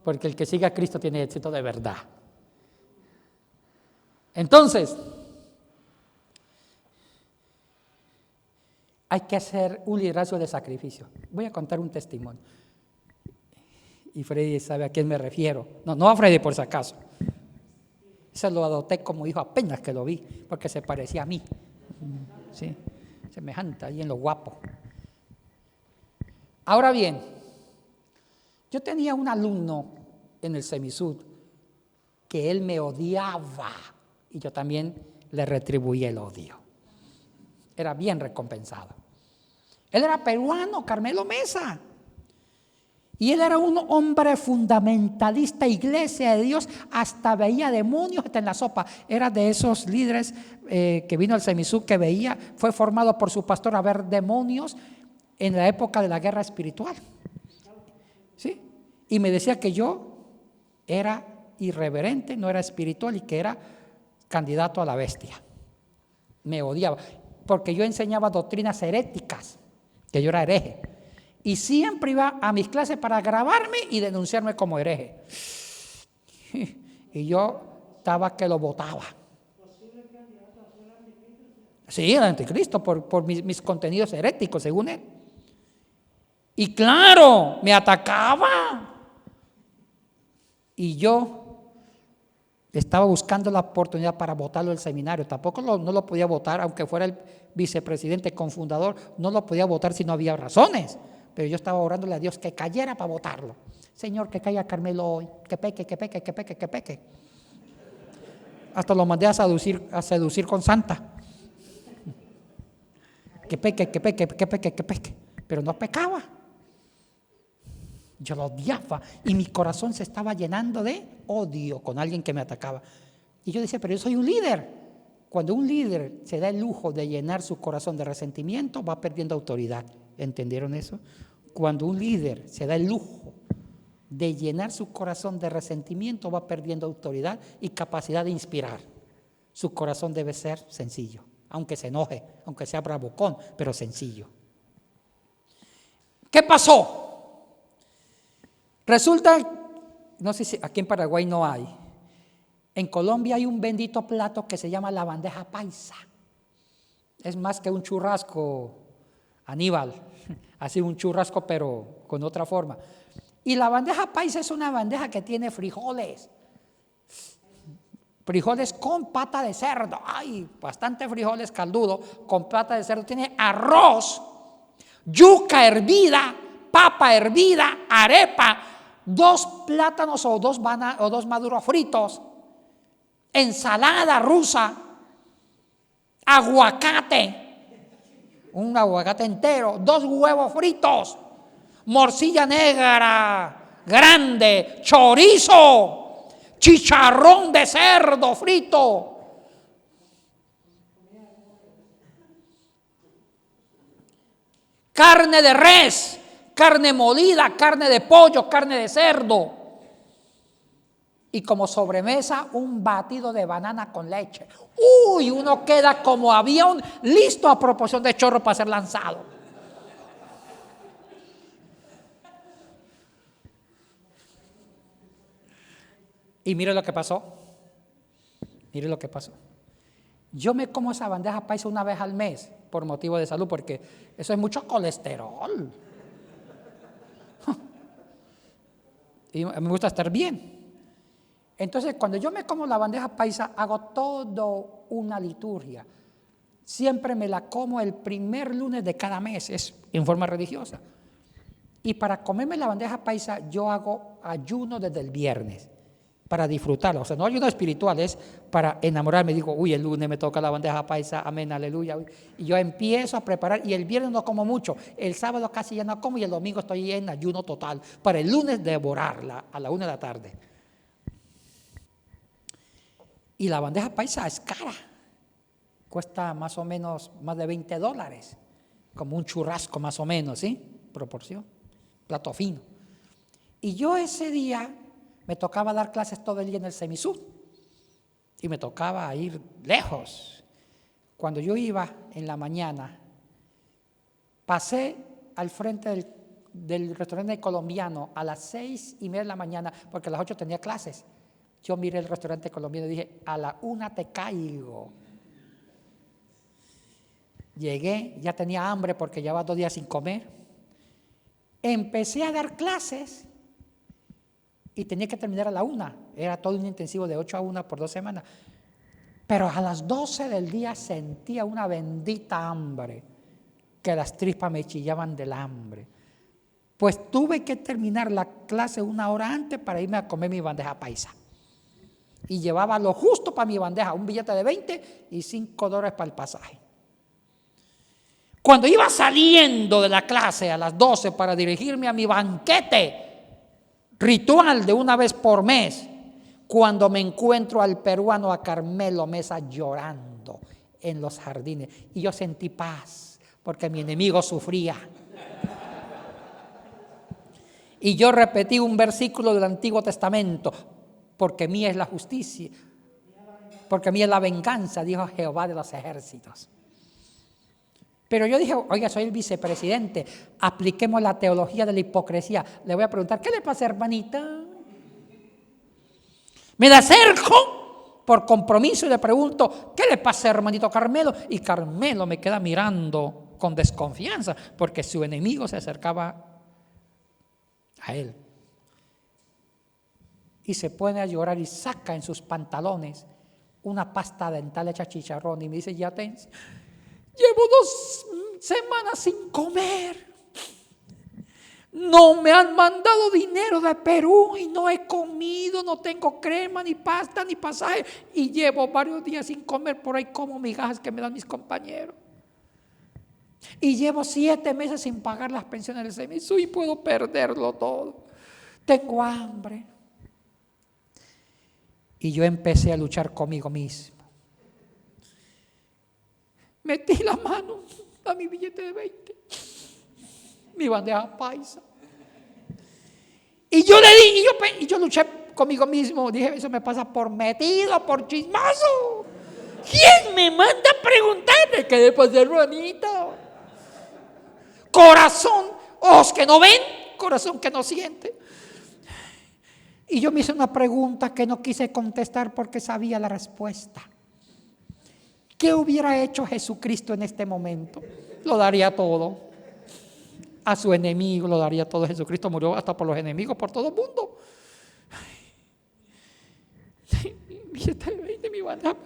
Porque el que sigue a Cristo tiene éxito de verdad. Entonces, hay que hacer un liderazgo de sacrificio. Voy a contar un testimonio. Y Freddy sabe a quién me refiero. No a Freddy por si acaso. Se lo adopté como hijo apenas que lo vi, porque se parecía a mí. Sí, semejante ahí en lo guapo. Ahora bien, yo tenía un alumno en el Semisud que él me odiaba y yo también le retribuí el odio. Era bien recompensado. Él era peruano, Carmelo Mesa. Y él era un hombre fundamentalista, iglesia de Dios, hasta veía demonios hasta en la sopa. Era de esos líderes que vino al Semisud que veía, fue formado por su pastor a ver demonios en la época de la guerra espiritual. ¿Sí? Y me decía que yo era irreverente, no era espiritual y que era candidato a la bestia. Me odiaba, porque yo enseñaba doctrinas heréticas, que yo era hereje. Y siempre iba a mis clases para grabarme y denunciarme como hereje. Y yo estaba que lo votaba. Sí, el anticristo, por mis contenidos heréticos, según él. Y claro, me atacaba. Y yo estaba buscando la oportunidad para votarlo del seminario. Tampoco no lo podía votar, aunque fuera el vicepresidente confundador, no lo podía votar si no había razones. Pero yo estaba orándole a Dios que cayera para votarlo. Señor, que caiga Carmelo hoy, que peque, que peque, que peque, que peque. Hasta lo mandé a seducir con Santa. Que peque, que peque, que peque, que peque. Pero no pecaba. Yo lo odiaba y mi corazón se estaba llenando de odio con alguien que me atacaba. Y yo decía, pero yo soy un líder. Cuando un líder se da el lujo de llenar su corazón de resentimiento, va perdiendo autoridad. ¿Entendieron eso? Cuando un líder se da el lujo de llenar su corazón de resentimiento, va perdiendo autoridad y capacidad de inspirar. Su corazón debe ser sencillo, aunque se enoje, aunque sea bravocón, pero sencillo. ¿Qué pasó? Resulta, no sé si aquí en Paraguay no hay, En Colombia hay un bendito plato que se llama la bandeja paisa. Es más que un churrasco, Aníbal, así un churrasco pero con otra forma. Y la bandeja paisa es una bandeja que tiene frijoles. Frijoles con pata de cerdo. Ay, bastante frijoles caldudo con pata de cerdo. Tiene arroz, yuca hervida, papa hervida, arepa, 2 plátanos o dos maduros fritos, ensalada rusa, aguacate, un aguacate entero, 2 huevos fritos, morcilla negra grande, chorizo, chicharrón de cerdo frito, carne de res, carne molida, carne de pollo, carne de cerdo. Y como sobremesa, un batido de banana con leche. Uy, uno queda como avión listo a proporción de chorro para ser lanzado. Y mire lo que pasó. Mire lo que pasó. Yo me como esa bandeja paisa una vez al mes por motivo de salud, porque eso es mucho colesterol. Y me gusta estar bien. Entonces, cuando yo me como la bandeja paisa, hago todo una liturgia. Siempre me la como el primer lunes de cada mes, es en forma religiosa. Y para comerme la bandeja paisa, yo hago ayuno desde el viernes, para disfrutarlo. O sea, no ayuno espiritual, es para enamorarme. Digo, uy, el lunes me toca la bandeja paisa, amén, aleluya. Y yo empiezo a preparar, y el viernes no como mucho, el sábado casi ya no como, y el domingo estoy en ayuno total, para el lunes devorarla a la 1 de la tarde. Y la bandeja paisa es cara, cuesta más o menos más de $20, como un churrasco más o menos, ¿sí? Proporción, plato fino. Y yo ese día me tocaba dar clases todo el día en el semisud y me tocaba ir lejos. Cuando yo iba en la mañana, pasé al frente del restaurante colombiano a las 6:30 de la mañana, porque a las 8 tenía clases. Yo miré el restaurante colombiano y dije, a la 1 te caigo. Llegué, ya tenía hambre porque llevaba 2 días sin comer. Empecé a dar clases y tenía que terminar a la 1. Era todo un intensivo de 8 a 1 por 2 semanas. Pero a las 12 del día sentía una bendita hambre, que las tripas me chillaban del hambre. Pues tuve que terminar la clase 1 hora antes para irme a comer mi bandeja paisa. Y llevaba lo justo para mi bandeja, un billete de 20 y $5 para el pasaje. Cuando iba saliendo de la clase a las 12 para dirigirme a mi banquete ritual de una vez por mes, cuando me encuentro al peruano, a Carmelo Mesa, llorando en los jardines, y yo sentí paz porque mi enemigo sufría. Y yo repetí un versículo del Antiguo Testamento: porque mía es la justicia, porque mía es la venganza, dijo Jehová de los ejércitos. Pero yo dije, oiga, soy el vicepresidente, apliquemos la teología de la hipocresía. Le voy a preguntar, ¿qué le pasa, hermanita? Me le acerco por compromiso y le pregunto, ¿qué le pasa, hermanito Carmelo? Y Carmelo me queda mirando con desconfianza, porque su enemigo se acercaba a él. Y se pone a llorar y saca en sus pantalones una pasta dental hecha chicharrón y me dice, ya llevo 2 semanas sin comer. No me han mandado dinero de Perú y no he comido, no tengo crema, ni pasta, ni pasaje. Y llevo varios días sin comer, por ahí como migajas que me dan mis compañeros. Y llevo 7 meses sin pagar las pensiones del SEMISU y puedo perderlo todo. Tengo hambre. Y yo empecé a luchar conmigo mismo. Metí la mano a mi billete de 20, mi bandeja paisa. Y yo le di, y yo luché conmigo mismo. Dije, eso me pasa por metido, por chismoso. ¿Quién me manda a preguntarle qué le pasa, hermanito? Corazón, ojos que no ven, corazón que no siente. Y yo me hice una pregunta que no quise contestar porque sabía la respuesta. ¿Qué hubiera hecho Jesucristo en este momento? Lo daría todo. A su enemigo lo daría todo. Jesucristo murió hasta por los enemigos, por todo el mundo.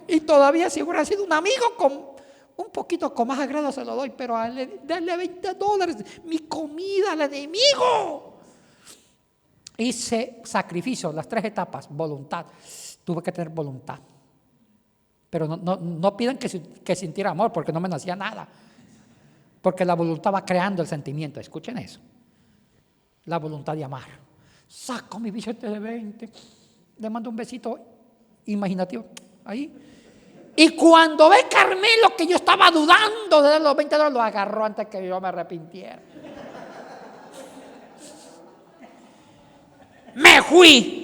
Y todavía si hubiera sido un amigo con un poquito con más agrado se lo doy, pero a él darle $20, mi comida al enemigo. Hice sacrificio, las 3 etapas, voluntad. Tuve que tener voluntad. Pero no pidan que sintiera amor, porque no me nacía nada. Porque la voluntad va creando el sentimiento. Escuchen eso. La voluntad de amar. Saco mi billete de 20, le mando un besito imaginativo ahí. Y cuando ve Carmelo que yo estaba dudando de los $20, lo agarró antes que yo me arrepintiera. Me fui.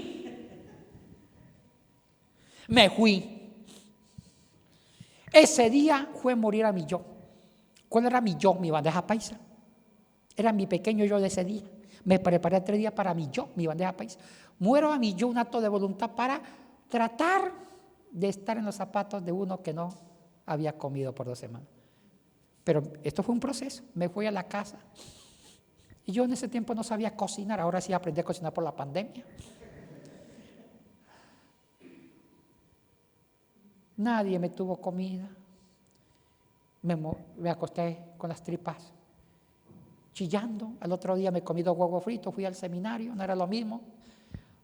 Ese día fue morir a mi yo. ¿Cuál era mi yo? Mi bandeja paisa. Era mi pequeño yo de ese día. Me preparé 3 días para mi yo, mi bandeja paisa. Muero a mi yo, un acto de voluntad para tratar de estar en los zapatos de uno que no había comido por 2 semanas. Pero esto fue un proceso. Me fui a la casa. Y yo en ese tiempo no sabía cocinar. Ahora sí aprendí a cocinar por la pandemia. Nadie me tuvo comida. Me acosté con las tripas chillando. Al otro día me comí 2 huevos fritos. Fui al seminario. No era lo mismo.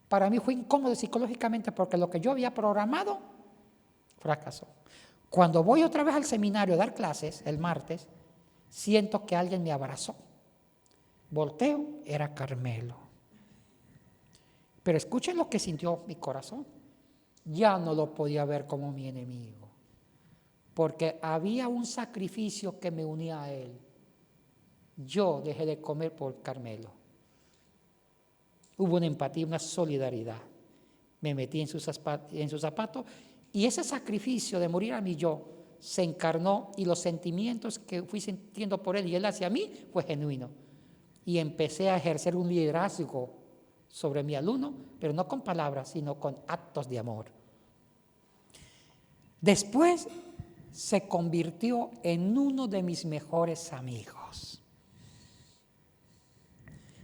Para mí fue incómodo psicológicamente porque lo que yo había programado fracasó. Cuando voy otra vez al seminario a dar clases el martes, siento que alguien me abrazó. Volteo, era Carmelo. Pero escuchen lo que sintió mi corazón. Ya no lo podía ver como mi enemigo, porque había un sacrificio que me unía a él. Yo dejé de comer por Carmelo. Hubo una empatía, una solidaridad. Me metí en sus zapatos y ese sacrificio de morir a mi yo se encarnó y los sentimientos que fui sintiendo por él y él hacia mí fue genuino. Y empecé a ejercer un liderazgo sobre mi alumno, pero no con palabras, sino con actos de amor. Después se convirtió en uno de mis mejores amigos.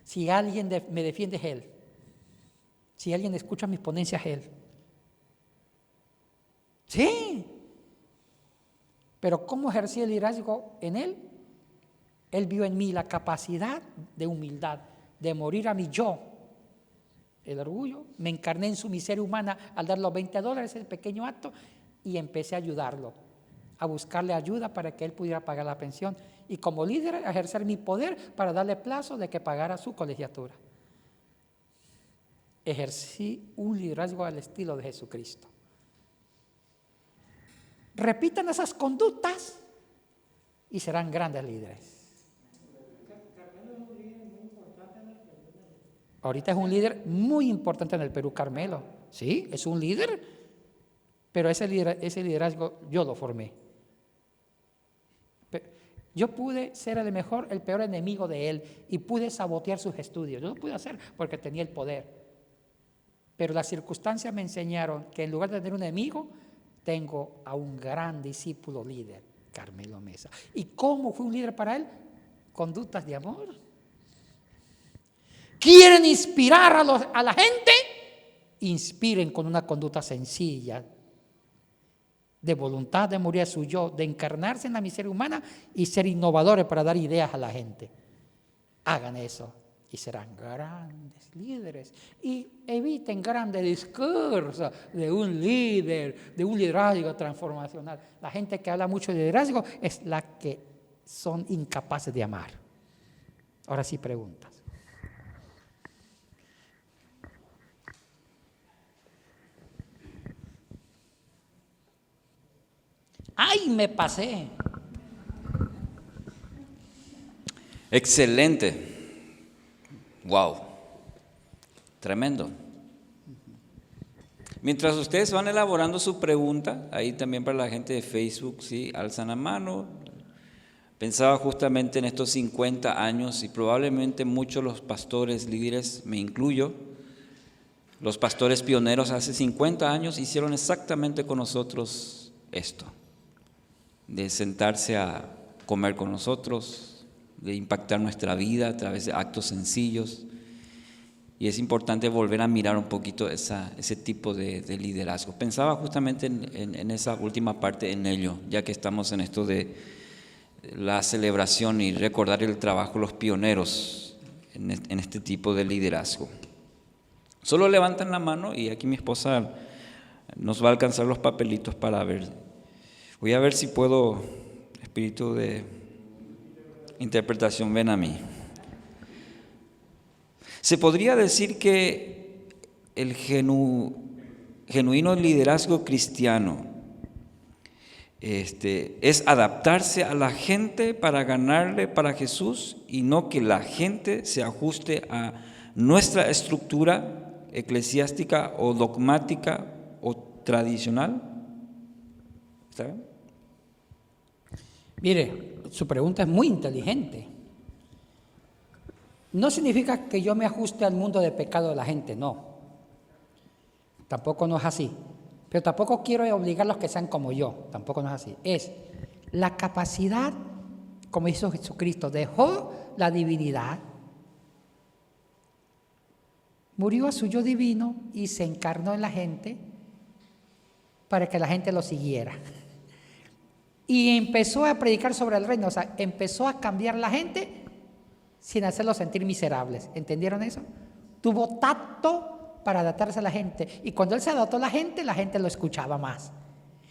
Si alguien me defiende, es él. Si alguien escucha mis ponencias, es él. Sí. Pero ¿cómo ejercí el liderazgo en él? Él vio en mí la capacidad de humildad, de morir a mi yo. El orgullo, me encarné en su miseria humana al dar los $20, ese pequeño acto, y empecé a ayudarlo, a buscarle ayuda para que él pudiera pagar la pensión. Y como líder, a ejercer mi poder para darle plazo de que pagara su colegiatura. Ejercí un liderazgo al estilo de Jesucristo. Repitan esas conductas y serán grandes líderes. Ahorita es un líder muy importante en el Perú, Carmelo. Sí, es un líder, pero ese liderazgo yo lo formé. Yo pude ser el peor enemigo de él y pude sabotear sus estudios. Yo lo pude hacer porque tenía el poder. Pero las circunstancias me enseñaron que en lugar de tener un enemigo, tengo a un gran discípulo líder, Carmelo Mesa. ¿Y cómo fue un líder para él? Conductas de amor. ¿Quieren inspirar a la gente? Inspiren con una conducta sencilla, de voluntad de morir a su yo, de encarnarse en la miseria humana y ser innovadores para dar ideas a la gente. Hagan eso y serán grandes líderes. Y eviten grandes discursos de un líder, de un liderazgo transformacional. La gente que habla mucho de liderazgo es la que son incapaces de amar. Ahora sí, preguntas. ¡Ay, me pasé! Excelente. Wow. Tremendo. Mientras ustedes van elaborando su pregunta, ahí también para la gente de Facebook, sí, alzan la mano. Pensaba justamente en estos 50 años y probablemente muchos los pastores, líderes, me incluyo, Los pastores pioneros hace 50 años hicieron exactamente con nosotros esto, de sentarse a comer con nosotros, de impactar nuestra vida a través de actos sencillos. Y es importante volver a mirar un poquito ese tipo de liderazgo. Pensaba justamente en esa última parte, en ello, ya que estamos en esto de la celebración y recordar el trabajo de los pioneros en este tipo de liderazgo. Solo levantan la mano y aquí mi esposa nos va a alcanzar los papelitos para ver. Voy a ver si puedo, espíritu de interpretación, ven a mí. Se podría decir que el genuino liderazgo cristiano es adaptarse a la gente para ganarle para Jesús y no que la gente se ajuste a nuestra estructura eclesiástica o dogmática o tradicional. ¿Está bien? Mire, su pregunta es muy inteligente. No significa que yo me ajuste al mundo de pecado de la gente, no. Tampoco no es así. Pero tampoco quiero obligar a los que sean como yo, tampoco no es así. Es la capacidad, como hizo Jesucristo, dejó la divinidad, murió a su yo divino y se encarnó en la gente para que la gente lo siguiera. Y empezó a predicar sobre el reino, o sea, empezó a cambiar la gente sin hacerlos sentir miserables. ¿Entendieron eso? Tuvo tacto para adaptarse a la gente. Y cuando él se adaptó a la gente lo escuchaba más.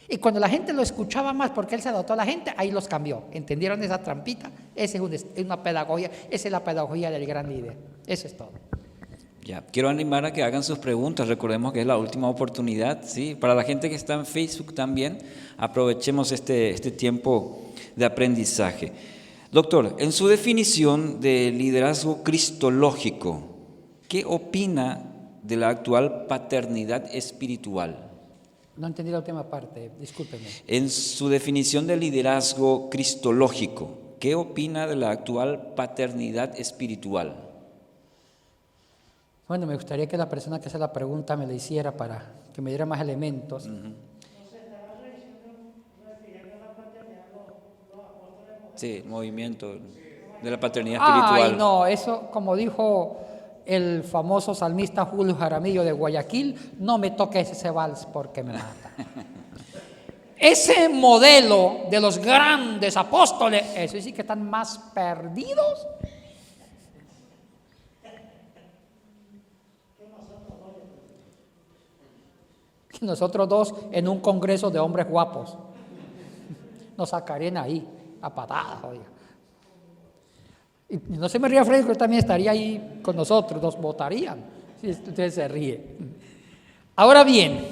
Y cuando la gente lo escuchaba más porque él se adaptó a la gente, ahí los cambió. ¿Entendieron esa trampita? Esa es una pedagogía, esa es la pedagogía del gran líder. Eso es todo. Ya, quiero animar a que hagan sus preguntas. Recordemos que es la última oportunidad, ¿sí? Para la gente que está en Facebook también, aprovechemos este tiempo de aprendizaje. Doctor, en su definición de liderazgo cristológico, ¿qué opina de la actual paternidad espiritual? No entendí la última parte, discúlpeme. En su definición de liderazgo cristológico, ¿qué opina de la actual paternidad espiritual? Bueno, me gustaría que la persona que hace la pregunta me la hiciera para que me diera más elementos. Sí, movimiento de la paternidad espiritual. Ay, no, eso como dijo el famoso salmista Julio Jaramillo de Guayaquil, no me toques ese vals porque me mata. Ese modelo de los grandes apóstoles, eso sí que están más perdidos. Que nosotros dos en un congreso de hombres guapos. Nos sacarían ahí a patadas, oiga. Y no se me ría Freddy, que también estaría ahí con nosotros, nos votarían, si usted se ríe. Ahora bien,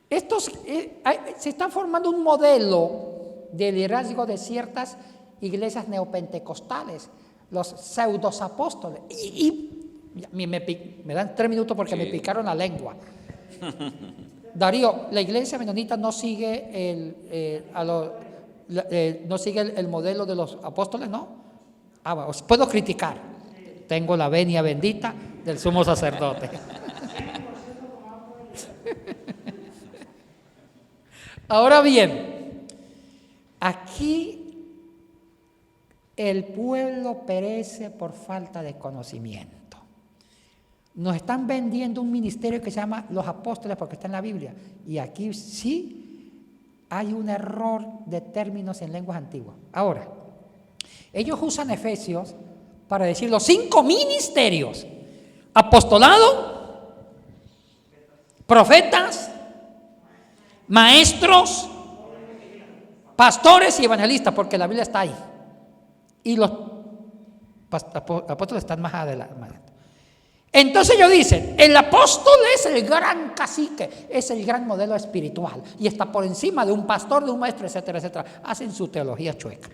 se está formando un modelo de liderazgo de ciertas iglesias neopentecostales, los pseudos apóstoles. Me dan 3 minutos porque me picaron la lengua. Darío, la iglesia menonita no sigue no sigue el modelo de los apóstoles, ¿no? Os puedo criticar. Tengo la venia bendita del sumo sacerdote. Ahora bien, aquí el pueblo perece por falta de conocimiento. Nos están vendiendo un ministerio que se llama los apóstoles porque está en la Biblia. Y aquí sí hay un error de términos en lenguas antiguas. Ahora, ellos usan Efesios para decir los 5 ministerios: apostolado, profetas, maestros, pastores y evangelistas, porque la Biblia está ahí. Y los apóstoles están más adelante. Entonces ellos dicen, el apóstol es el gran cacique, es el gran modelo espiritual y está por encima de un pastor, de un maestro, etcétera, etcétera. Hacen su teología chueca.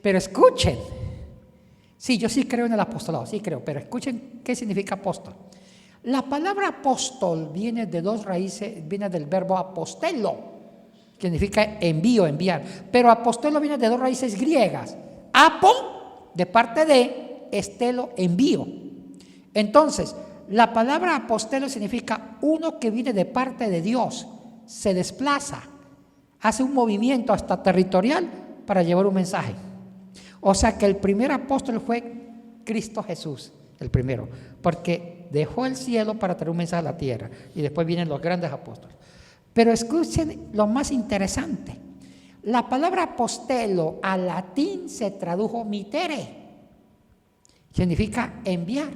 Pero escuchen, sí, yo sí creo en el apostolado, sí creo, pero escuchen qué significa apóstol. La palabra apóstol viene de 2 raíces, viene del verbo apostelo, que significa envío, enviar, pero apostelo viene de 2 raíces griegas. Apo, de parte de, estelo, envío. Entonces, la palabra apostelo significa uno que viene de parte de Dios, se desplaza, hace un movimiento hasta territorial para llevar un mensaje. O sea que el primer apóstol fue Cristo Jesús, el primero, porque dejó el cielo para traer un mensaje a la tierra y después vienen los grandes apóstoles. Pero escuchen lo más interesante. La palabra apostelo al latín se tradujo mitere, significa enviar.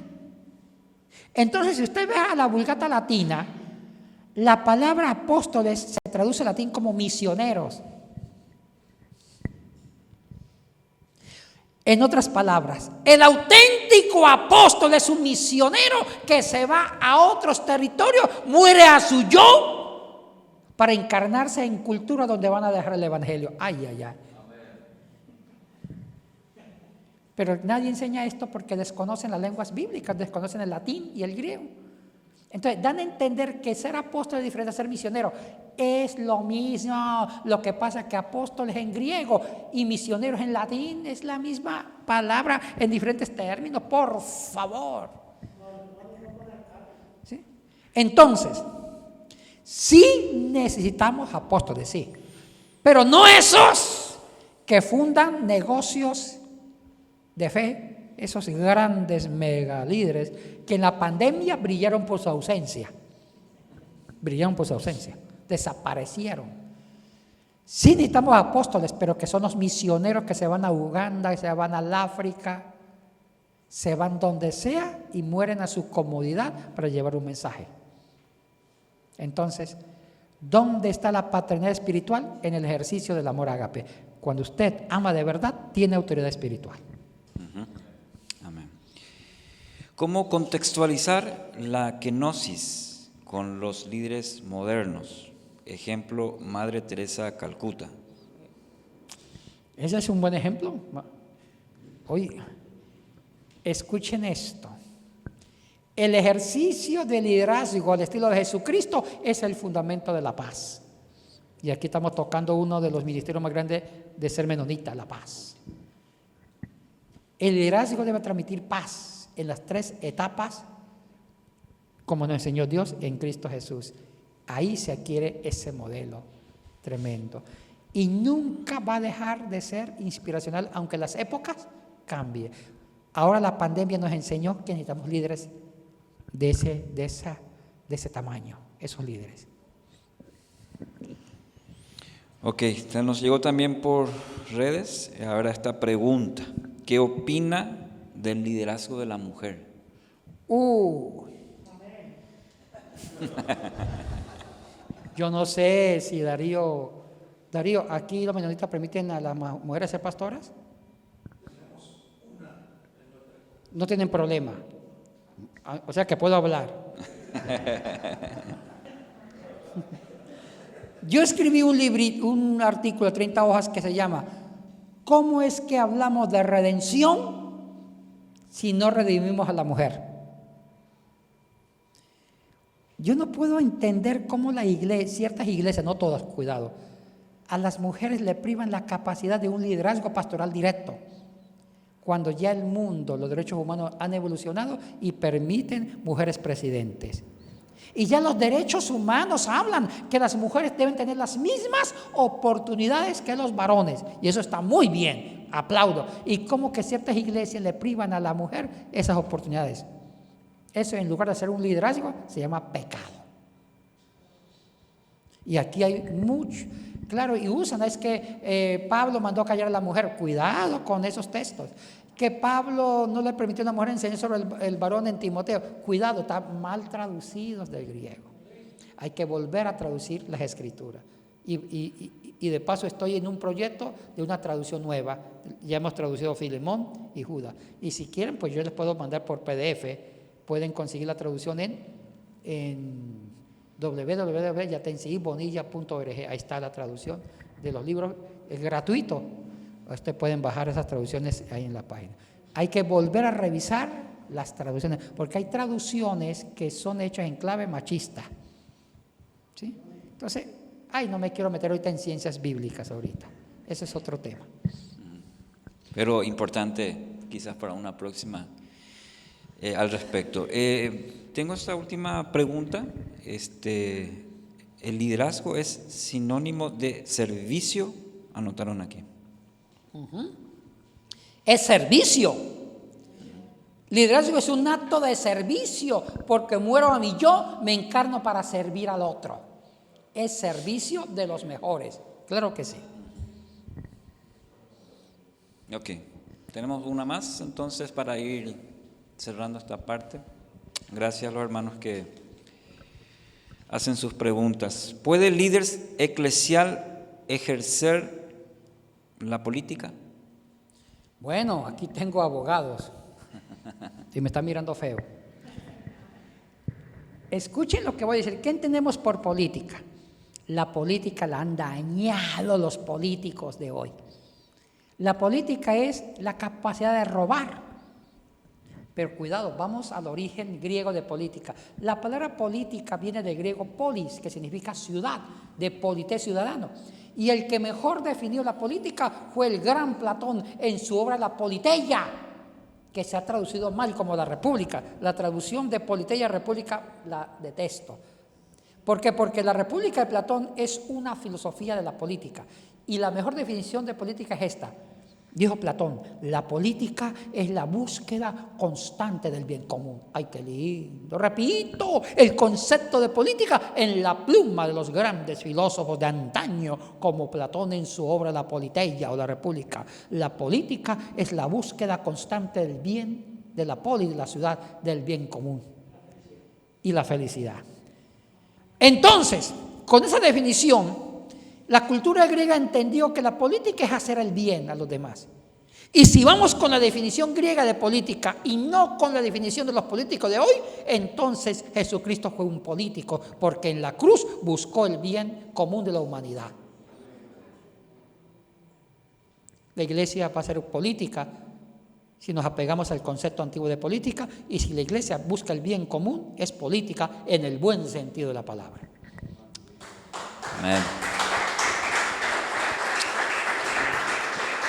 Entonces, si usted ve a la Vulgata latina, la palabra apóstoles se traduce al latín como misioneros. En otras palabras, el auténtico apóstol es un misionero que se va a otros territorios, muere a su yo para encarnarse en cultura donde van a dejar el evangelio. Ay, ay, ay. Pero nadie enseña esto porque desconocen las lenguas bíblicas, desconocen el latín y el griego. Entonces, dan a entender que ser apóstol es diferente a ser misionero. Es lo mismo. Lo que pasa es que apóstoles en griego y misioneros en latín es la misma palabra en diferentes términos. Por favor. ¿Sí? Entonces, sí necesitamos apóstoles, sí. Pero no esos que fundan negocios de fe, esos grandes megalíderes que en la pandemia brillaron por su ausencia. Brillaron por su ausencia. Desaparecieron. Sí necesitamos apóstoles, pero que son los misioneros que se van a Uganda, que se van al África, se van donde sea y mueren a su comodidad para llevar un mensaje. Entonces, ¿dónde está la paternidad espiritual? En el ejercicio del amor ágape. Cuando usted ama de verdad, tiene autoridad espiritual. Amén. ¿Cómo contextualizar la kenosis con los líderes modernos? Ejemplo, Madre Teresa de Calcuta. Ese es un buen ejemplo. Oye, escuchen esto. El ejercicio de liderazgo al estilo de Jesucristo es el fundamento de la paz. Y aquí estamos tocando uno de los ministerios más grandes de ser menonita, la paz. El liderazgo debe transmitir paz en las 3 etapas, como nos enseñó Dios en Cristo Jesús. Ahí se adquiere ese modelo tremendo. Y nunca va a dejar de ser inspiracional, aunque las épocas cambien. Ahora la pandemia nos enseñó que necesitamos líderes de ese tamaño, esos líderes. Ok, nos llegó también por redes ahora esta pregunta. ¿Qué opina del liderazgo de la mujer? Yo no sé si Darío, ¿aquí los menonitas permiten a las mujeres ser pastoras? No tienen problema. O sea que puedo hablar. Yo escribí un artículo de 30 hojas que se llama ¿Cómo es que hablamos de redención si no redimimos a la mujer? Yo no puedo entender cómo ciertas iglesias, no todas, cuidado, a las mujeres le privan la capacidad de un liderazgo pastoral directo, cuando ya el mundo, los derechos humanos han evolucionado y permiten mujeres presidentes. Y ya los derechos humanos hablan que las mujeres deben tener las mismas oportunidades que los varones. Y eso está muy bien, aplaudo. Y como que ciertas iglesias le privan a la mujer esas oportunidades. Eso, en lugar de ser un liderazgo, se llama pecado. Y aquí hay mucho, claro, y usan, es que Pablo mandó callar a la mujer. Cuidado con esos textos. Que Pablo no le permitió a una mujer enseñar sobre el varón en Timoteo. Cuidado, están mal traducidos del griego. Hay que volver a traducir las escrituras. Y de paso estoy en un proyecto de una traducción nueva. Ya hemos traducido Filemón y Judas. Y si quieren, pues yo les puedo mandar por PDF. Pueden conseguir la traducción en www.yatensigibonilla.org. Ahí está la traducción de los libros. Es gratuito. Ustedes pueden bajar esas traducciones ahí en la página. Hay que volver a revisar las traducciones, porque hay traducciones que son hechas en clave machista. ¿Sí? Entonces, no me quiero meter ahorita en ciencias bíblicas ahorita. Ese es otro tema. Pero importante, quizás para una próxima al respecto. Tengo esta última pregunta. ¿El liderazgo es sinónimo de servicio? Anotaron aquí. Es servicio. Liderazgo es un acto de servicio, porque muero a mí yo, me encarno para servir al otro. Es servicio de los mejores, claro que sí. Ok, tenemos una más entonces para ir cerrando esta parte. Gracias a los hermanos que hacen sus preguntas. ¿Puede el líder eclesial ejercer la política? Bueno, aquí tengo abogados. Si me están mirando feo. Escuchen lo que voy a decir. ¿Qué entendemos por política? La política la han dañado los políticos de hoy. La política es la capacidad de robar. Pero cuidado, vamos al origen griego de política. La palabra política viene del griego polis, que significa ciudad, de polité, ciudadano. Y el que mejor definió la política fue el gran Platón en su obra La Politeia, que se ha traducido mal como la república. La traducción de politeia a república la detesto. ¿Por qué? Porque la república de Platón es una filosofía de la política. Y la mejor definición de política es esta. Dijo Platón, la política es la búsqueda constante del bien común. ¡Ay, qué lindo! Repito, el concepto de política en la pluma de los grandes filósofos de antaño, como Platón en su obra La Politeia o La República. La política es la búsqueda constante del bien, de la polis, de la ciudad, del bien común y la felicidad. Entonces, con esa definición, la cultura griega entendió que la política es hacer el bien a los demás. Y si vamos con la definición griega de política y no con la definición de los políticos de hoy, entonces Jesucristo fue un político, porque en la cruz buscó el bien común de la humanidad. La iglesia va a ser política si nos apegamos al concepto antiguo de política, y si la iglesia busca el bien común, es política en el buen sentido de la palabra. Amén.